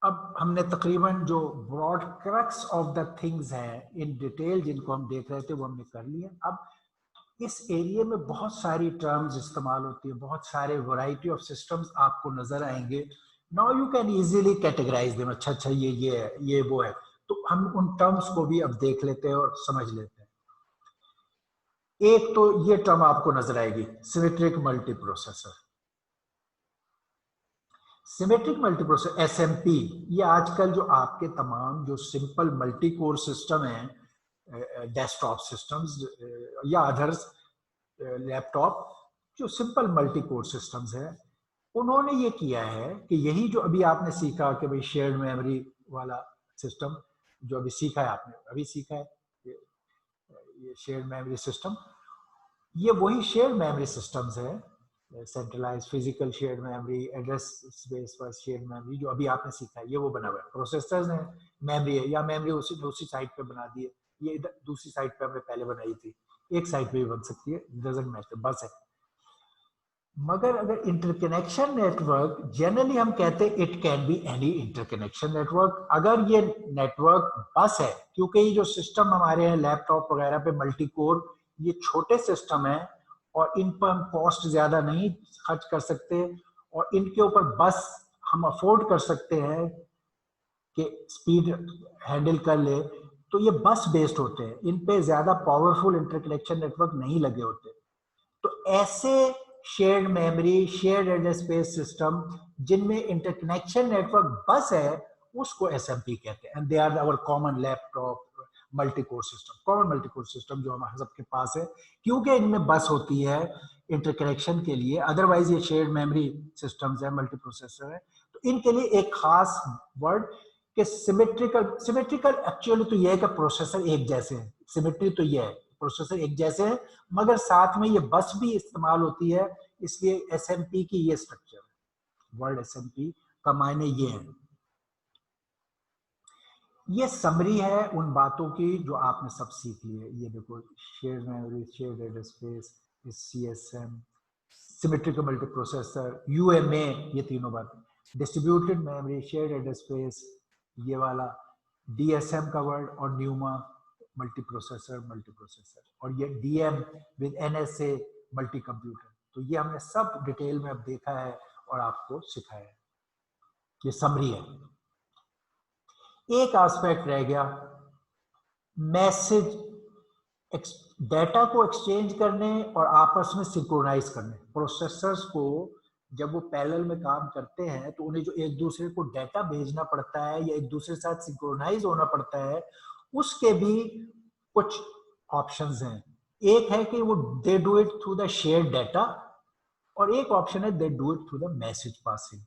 अब हमने तकरीबन जो broad crux of the things हैं इन डिटेल जिनको हम देख रहे थे वो हमने कर लिए। अब इस एरिया में बहुत सारी टर्म्स इस्तेमाल होती है, बहुत सारे वैरायटी ऑफ सिस्टम्स आपको नजर आएंगे। Now you can easily categorise them, अच्छा अच्छा ये है, ये वो है, तो हम उन टर्म्स को भी अब देख लेते हैं और समझ लेते हैं। एक तो ये टर्म आपको नजर आएगी, symmetric multiprocessor. Symmetric multiprocessor SMP, ये आजकल जो आपके तमाम जो सिंपल मल्टी कोर सिस्टम है, डेस्कटॉप सिस्टम्स या अदर्स लैपटॉप जो सिंपल मल्टी कोर सिस्टम्स है, उन्होंने ये किया है कि यही जो अभी आपने सीखा कि भाई शेयर्ड मेमोरी वाला सिस्टम जो अभी सीखा है, आपने अभी सीखा है ये शेयर्ड मेमोरी सिस्टम, ये वही शेयर्ड मेमोरी सिस्टम्स है, centralised physical shared memory, address space पर शेयर्ड मेमोरी जो अभी आपने सीखा है, ये वो बना हुआ है। प्रोसेसर्स है, मेमोरी है, या मेमोरी उसी साइड पे बना दी है, ये दूसरी साइड पे हमने पहले बनाई थी, एक साइड पे भी बन सकती है, डजंट मैटर, बस है। मगर अगर इंटरकनेक्शन नेटवर्क, जनरली हम कहते हैं it can be any interconnection network. अगर ये नेटवर्क बस है, क्योंकि ये जो सिस्टम हमारे हैं लैपटॉप वगैरह पे मल्टी कोर, ये छोटे सिस्टम है और इन पर हम कॉस्ट ज्यादा नहीं खर्च कर सकते, और इनके ऊपर बस हम अफोर्ड कर सकते हैं कि स्पीड हैंडल कर ले, तो ये बस बेस्ड होते हैं, इन पे ज्यादा पावरफुल इंटरकनेक्शन नेटवर्क नहीं लगे होते। तो ऐसे shared memory, shared address space system जिनमें इंटरकनेक्शन नेटवर्क बस है, उसको एसएमपी कहते हैं, and they are our common laptop multi core system, common multi core system जो हमारे सबके पास है, क्योंकि इनमें बस होती है इंटरकनेक्शन के लिए। अदरवाइज ये शेयर्ड मेमोरी सिस्टम्स है, मल्टी प्रोसेसर है, तो इनके लिए एक खास वर्ड कि सिमेट्रिकल एक्चुअली तो ये है कि प्रोसेसर एक जैसे हैं, सिमेट्री तो ये है प्रोसेसर एक जैसे हैं, मगर साथ में ये बस भी इस्तेमाल होती है, इसलिए एसएमपी की ये स्ट्रक्चर है। वर्ड एसएमपी का मायने ये है। ये समरी है उन बातों की जो आपने सब सीख ली है। ये देखो, shared memory, shared address space, CSM, symmetrical multiprocessor, UMA, ये तीनों बातें, distributed memory, shared address space, ये वाला डीएसएम का वर्ड, और न्यूमा मल्टीप्रोसेसर, और ये DM with NSA multi computer. तो ये हमने सब डिटेल में अब देखा है और आपको सिखाया है। ये समरी है। एक एस्पेक्ट रह गया, मैसेज, डेटा को एक्सचेंज करने और आपस में सिंक्रोनाइज करने। प्रोसेसर्स को जब वो पैरेलल में काम करते हैं तो उन्हें जो एक दूसरे को डेटा भेजना पड़ता है या एक दूसरे के साथ सिंक्रोनाइज होना पड़ता है, उसके भी कुछ ऑप्शंस हैं। एक है कि वो they do it through the shared data, और एक ऑप्शन है they do it through the message passing.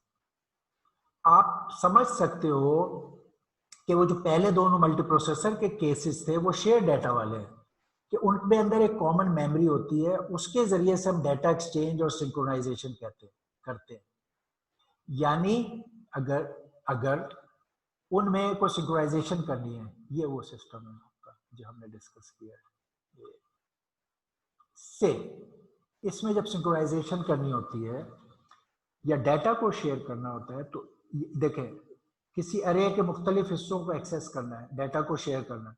आप समझ सकते हो कि वो जो पहले दोनों मल्टीप्रोसेसर के केसेस थे वो शेयर डेटा वाले हैं, कि उनके अंदर एक कॉमन मेमोरी होती है, उसके जरिए से हम डाटा एक्सचेंज और सिंक्रोनाइजेशन करते हैं। यानी अगर अगर उनमें कोई सिंक्रोनाइजेशन करनी है, ये वो सिस्टम है आपका जो हमने डिस्कस किया है। से इसमें जब सिंक्रोनाइजेशन करनी होती है या डाटा को शेयर करना होता है, तो देखें किसी अरे के मुख्तलिफ हिस्सों को एक्सेस करना है, डाटा को शेयर करना है,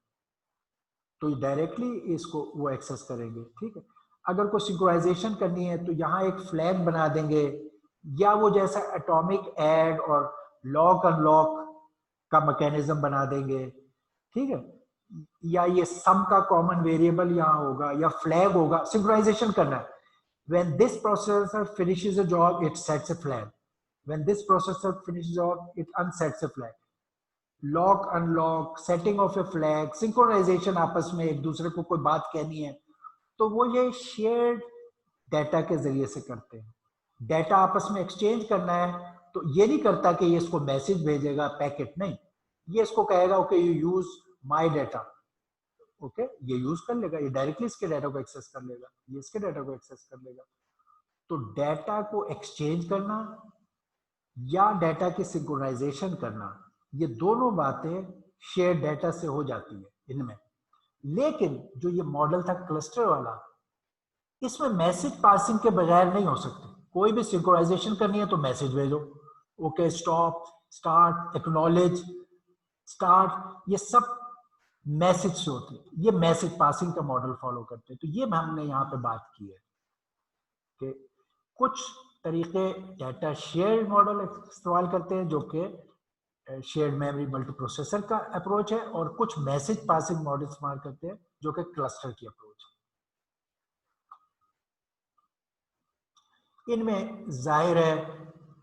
तो डायरेक्टली इसको वो एक्सेस करेंगे, ठीक है। अगर कोई सिंक्रोनाइजेशन करनी है तो यहाँ एक फ्लैग बना देंगे, या वो जैसा एटॉमिक ऐड और लॉक अनलॉक का मैकेनिज्म बना देंगे, ठीक है। या ये सम का कॉमन वेरिएबल यहाँ होगा या फ्लैग होगा, सिंक्रोनाइजेशन करना है। When this processor finishes a job, it sets a flag. When this processor finishes a job, it unsets a flag. Lock, unlock, setting of a flag, synchronization आपस में एक दूसरे को कोई बात कहनी है तो वो ये शेयर्ड डाटा के जरिए से करते हैं। डाटा आपस में एक्सचेंज करना है तो ये नहीं करता कि ये इसको मैसेज भेजेगा पैकेट, नहीं, ये इसको कहेगा okay you use my data, okay ये यूज कर लेगा, ये डायरेक्टली इसके डाटा को एक्सेस कर लेगा, ये इसके डाटा को एक्सेस कर लेगा। तो डाटा को एक्सचेंज करना या डाटा की सिंक्रोनाइजेशन करना, ये दोनों बातें शेयर डाटा से हो जाती है इनमें। लेकिन जो ये मॉडल था क्लस्टर वाला, इसमें मैसेज पासिंग के बगैर नहीं हो सकती। कोई भी सिंक्रोनाइजेशन करनी है तो मैसेज भेजो, okay stop, start, acknowledge, start, ये सब मैसेज से होती है। ये मैसेज पासिंग का मॉडल फॉलो करते हैं। तो ये हमने यहाँ पे बात की है कि कुछ तरीके डाटा शेयर मॉडल इस्तेमाल करते हैं जो कि शेयर्ड मेमोरी मल्टी प्रोसेसर का अप्रोच है, और कुछ मैसेज पासिंग मॉडल इस्तेमाल करते हैं जो कि क्लस्टर की अप्रोच है। इनमें जाहिर है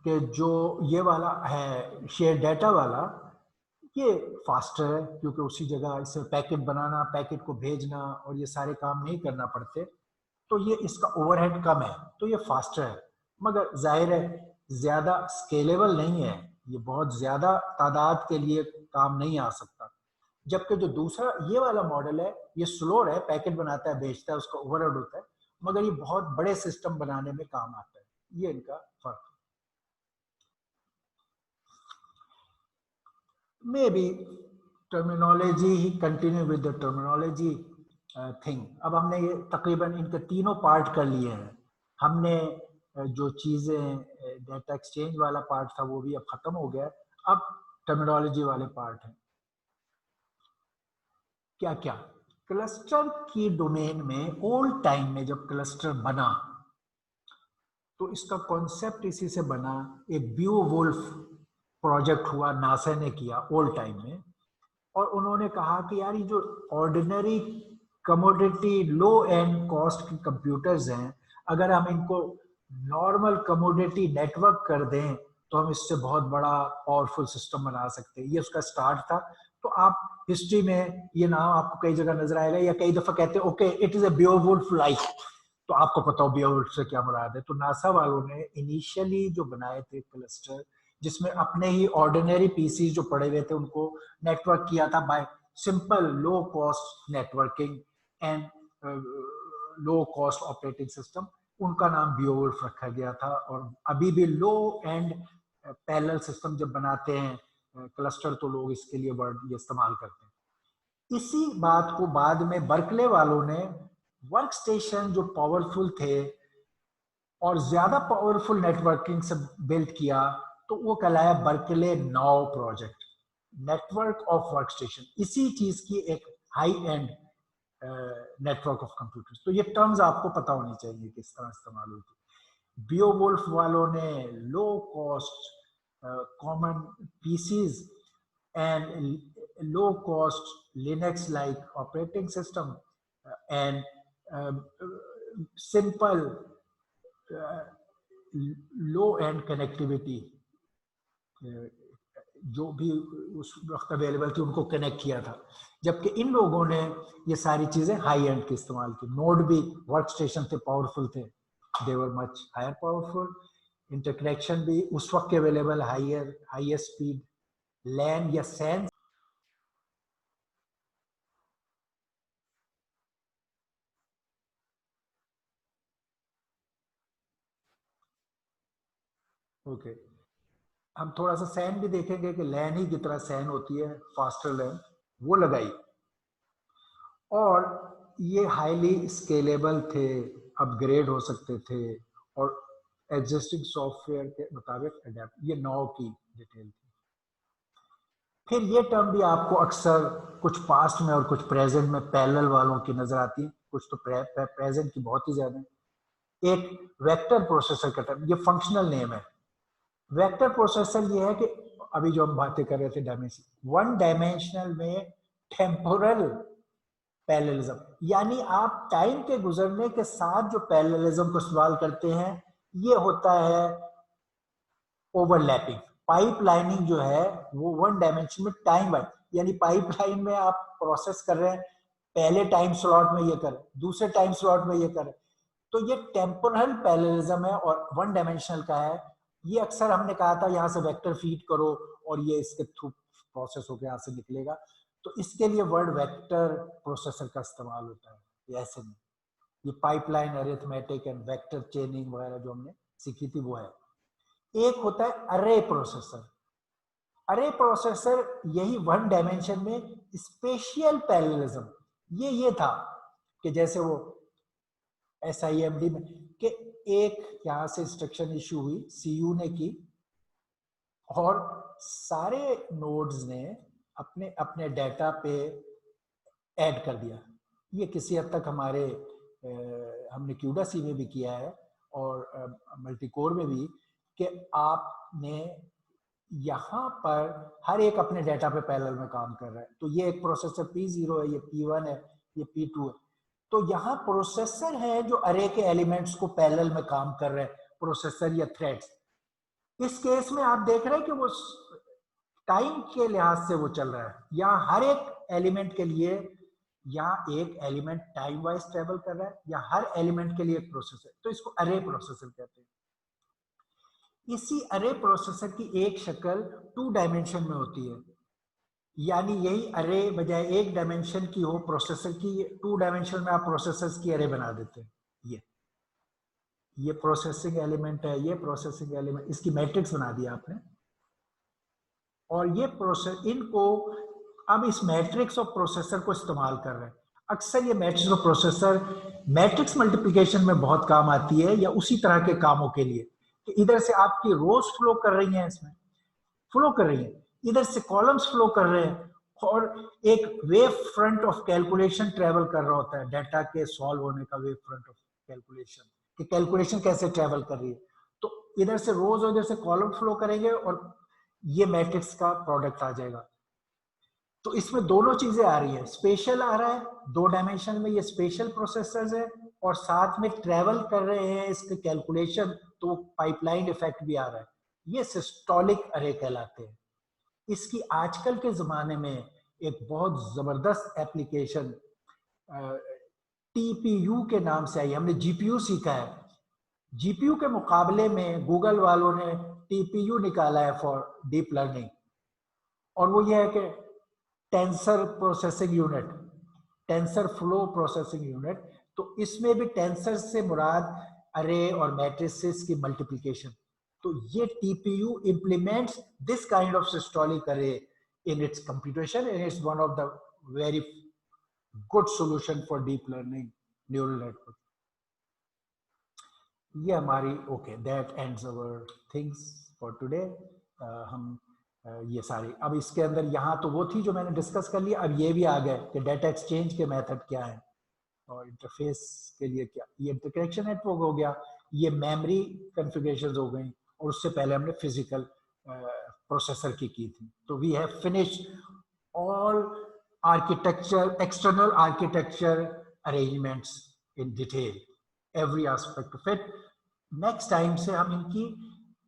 कि जो ये वाला है शेयर डाटा वाला, ये फास्टर है क्योंकि उसी जगह इसे पैकेट बनाना, पैकेट को भेजना और ये सारे काम नहीं करना पड़ते, तो ये इसका ओवरहेड कम है, तो ये फास्टर है। मगर जाहिर है ज्यादा स्केलेबल नहीं है, ये बहुत ज्यादा तादाद के लिए काम नहीं आ सकता। जबकि जो दूसरा ये वाला मॉडल है ये स्लोर है, पैकेट बनाता है, भेजता है, उसका ओवरहेड होता है, मगर ये बहुत बड़े सिस्टम बनाने में काम आता है। ये इनका फर्क है। Maybe terminology he continue with the terminology thing। अब हमने ये तकरीबन इनके तीनों पार्ट कर लिए हैं। हमने जो चीजें डाटा एक्सचेंज वाला पार्ट था वो भी अब खत्म हो गया, अब टर्मिनोलॉजी वाले पार्ट हैं। क्या क्या क्लस्टर की डोमेन में ओल्ड टाइम में जब क्लस्टर बना तो इसका कॉन्सेप्ट इसी से बना। एक बीओवुल्फ प्रोजेक्ट हुआ, नासा ने किया ओल्ड टाइम में, और उन्होंने कहा कि यार ये जो ordinary commodity low and cost की कंप्यूटर्स हैं, अगर हम इनको नॉर्मल कमोडिटी नेटवर्क कर दें तो हम इससे बहुत बड़ा पावरफुल सिस्टम बना सकते हैं। ये उसका स्टार्ट था। तो आप हिस्ट्री में ये नाम आपको कई जगह नजर आएगा, या कई दफा कहते हैं okay it is a Beowulf life, तो आपको पता हो बीओवुल्फ से क्या मुराद है। तो नासा वालों ने इनिशियली जो बनाए थे क्लस्टर, जिसमें अपने ही ऑर्डिनरी पीसी जो पड़े हुए थे उनको नेटवर्क किया था bye simple low cost networking and low cost operating system, उनका नाम बीओवुल्फ रखा गया था। और अभी भी लो एंड पैरेलल सिस्टम जब बनाते हैं क्लस्टर तो लोग इसके लिए वर्ड ये इस्तेमाल करते हैं। इसी बात को बाद में बर्कले वालों ने वर्क स्टेशन जो पावरफुल थे और ज्यादा पावरफुल नेटवर्किंग से बिल्ड किया, तो वो कहलाया Berkeley now project, network of work station. इसी चीज की एक high and network of computers. तो ये टर्म्स आपको पता होनी चाहिए किस तरह इस्तेमाल होती। बीओवुल्फ वालों ने low cost common PCs and low cost Linux like operating system and simple low end connectivity जो भी उस वक्त अवेलेबल थी उनको कनेक्ट किया था। जबकि इन लोगों ने ये सारी चीजें हाई एंड के इस्तेमाल की। नोड भी वर्क स्टेशन थे, पावरफुल थे, they were much higher powerful. Interconnection भी उस वक्त के अवेलेबल हायर स्पीड लैन या सैन ओके, हम थोड़ा सा सैन भी देखेंगे कि लैन ही की तरह सैन होती है, फास्टर लैन, वो लगाई। और ये हाईली स्केलेबल थे, अपग्रेड हो सकते थे और एग्जिस्टिंग सॉफ्टवेयर के मुताबिक अडेप्ट, ये 9 की डिटेल थी। फिर ये टर्म भी आपको अक्सर कुछ पास्ट में और कुछ प्रेजेंट में पैरेलल वालों की नजर आती है, कुछ तो प्रेजेंट की बहुत ही ज्यादा। एक वेक्टर प्रोसेसर का टर्म, ये फंक्शनल नेम है। वेक्टर प्रोसेसर ये है कि अभी जो हम बातें कर रहे थे डायमेंशन, वन डायमेंशनल में टेम्पोरल पैरेललिज्म, यानी आप टाइम के गुजरने के साथ जो पैरेललिज्म को इस्तेमाल करते हैं, ये होता है ओवरलैपिंग। पाइपलाइनिंग जो है वो वन डायमेंशन में टाइम वाइज, यानी पाइपलाइन में आप प्रोसेस कर रहे हैं, पहले टाइम स्लॉट में ये कर, दूसरे टाइम स्लॉट में ये कर, तो ये टेम्पोरल पैरेललिज्म है और वन डायमेंशनल का है। ये अक्सर हमने कहा था यहाँ से वेक्टर फीड करो और ये इसके थ्रू प्रोसेस होकर यहाँ से निकलेगा, तो इसके लिए वर्ड वेक्टर प्रोसेसर का इस्तेमाल होता है, ये ऐसे नहीं। ये पाइपलाइन अरिथमेटिक एंड वेक्टर चेनिंग वगैरह जो हमने सीखी थी वो है। एक होता है अरे प्रोसेसर। अरे प्रोसेसर यही वन डायमेंशन में स्पेशियल पैरेललिज्म, ये था कि जैसे वो SIMD में कि एक यहाँ से इंस्ट्रक्शन इशू हुई, CU ने की और सारे नोड्स ने अपने अपने डाटा पे ऐड कर दिया। ये किसी हद तक हमारे हमने CUDA-C में भी किया है और मल्टीकोर में भी, कि आपने यहाँ पर हर एक अपने डाटा पे पैरेलल में काम कर रहा है। तो ये एक प्रोसेसर P0 है, ये P1 है, ये P2 है। तो यहाँ प्रोसेसर है जो अरे के एलिमेंट्स को पैरेलल में काम कर रहे हैं, प्रोसेसर या थ्रेड्स। इस केस में आप देख रहे हैं कि वो टाइम के लिहाज से वो चल रहा है, यहाँ हर एक एलिमेंट के लिए या एक एलिमेंट टाइम वाइज ट्रेवल कर रहा है, या हर एलिमेंट के लिए एक प्रोसेसर, तो इसको अरे प्रोसेसर कहते हैं। इसी अरे प्रोसेसर की एक शक्ल 2 डायमेंशन में होती है, यानी यही अरे बजाय एक डायमेंशन की हो प्रोसेसर की, 2 डायमेंशन में आप प्रोसेसर्स की अरे बना देते हैं। ये प्रोसेसिंग एलिमेंट है, ये प्रोसेसिंग एलिमेंट, इसकी मैट्रिक्स बना दिया आपने। और ये प्रोसेस, इनको अब इस मैट्रिक्स और प्रोसेसर को इस्तेमाल कर रहे हैं। अक्सर ये मैट्रिक्स और प्रोसेसर मैट्रिक्स मल्टीप्लिकेशन में बहुत काम आती है, या उसी तरह के कामों के लिए कि इधर से आपकी रोज फ्लो कर रही हैं, इसमें फ्लो कर रही हैं, इधर से कॉलम्स फ्लो कर रहे हैं, और एक wave front of calculation travel कर रहा होता है, डाटा के सॉल्व होने का वेव फ्रंट ऑफ कैलकुलेशन, कि कैलकुलेशन कैसे ट्रेवल कर रही है। तो इधर से रोज और इधर से कॉलम फ्लो करेंगे और ये मैट्रिक्स का प्रोडक्ट आ जाएगा। तो इसमें दोनों चीजें आ रही है, स्पेशल आ रहा है 2 डायमेंशन में, ये स्पेशल प्रोसेसर्स है, और साथ में ट्रेवल कर रहे हैं इसके कैलकुलेशन, तो पाइपलाइन इफेक्ट भी आ रहा है। ये सिस्टोलिक अरे कहलाते हैं। इसकी आजकल के जमाने में एक बहुत जबरदस्त एप्लीकेशन TPU के नाम से आई। हमने GPU सीखा है, GPU के मुकाबले में गूगल वालों ने TPU निकाला है फॉर डीप लर्निंग, और वो ये है कि tensor processing unit, tensor flow processing unit. तो इसमें भी टेंसर से मुराद अरे और मैट्रिसेस की मल्टीप्लिकेशन। तो ये TPU implements this kind of systolic array in its computation, and it's one of the very good solution for deep learning neural network. ये हमारी that ends our things for today. हम ये सारी, अब इसके अंदर यहाँ तो वो थी जो मैंने डिस्कस कर लिया, अब ये भी आ गए कि डाटा एक्सचेंज के मेथड क्या है और इंटरफेस के लिए क्या, ये इंटरकनेक्शन नेटवर्क हो गया, ये मेमोरी कॉन्फ़िगरेशंस हो गई, और उससे पहले हमने फिजिकल प्रोसेसर की थी। तो we have finished all architecture, external architecture arrangements in detail, every aspect of it. Next time से हम इनकी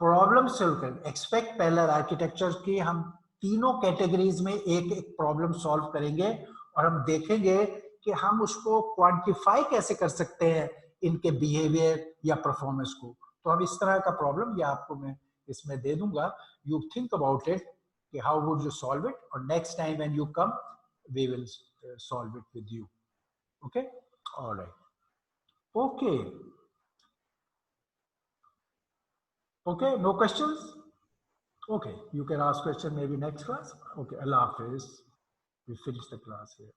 प्रॉब्लम सॉल्व करेंगे। एक्सपेक्ट पैरेलल आर्किटेक्चर की हम तीनों कैटेगरीज में एक एक प्रॉब्लम सॉल्व करेंगे, और हम देखेंगे कि हम उसको क्वांटिफाई कैसे कर सकते हैं इनके बिहेवियर या परफॉर्मेंस को। तो हम इस तरह का प्रॉब्लम, या आपको मैं इसमें दे दूंगा, यू थिंक अबाउट इट कि how would you solve it, और next time when you come we will solve it with you. Okay, alright, okay, Okay, no questions? Okay, you can ask question maybe next class. Okay, Allah Hafiz. We finish the class here.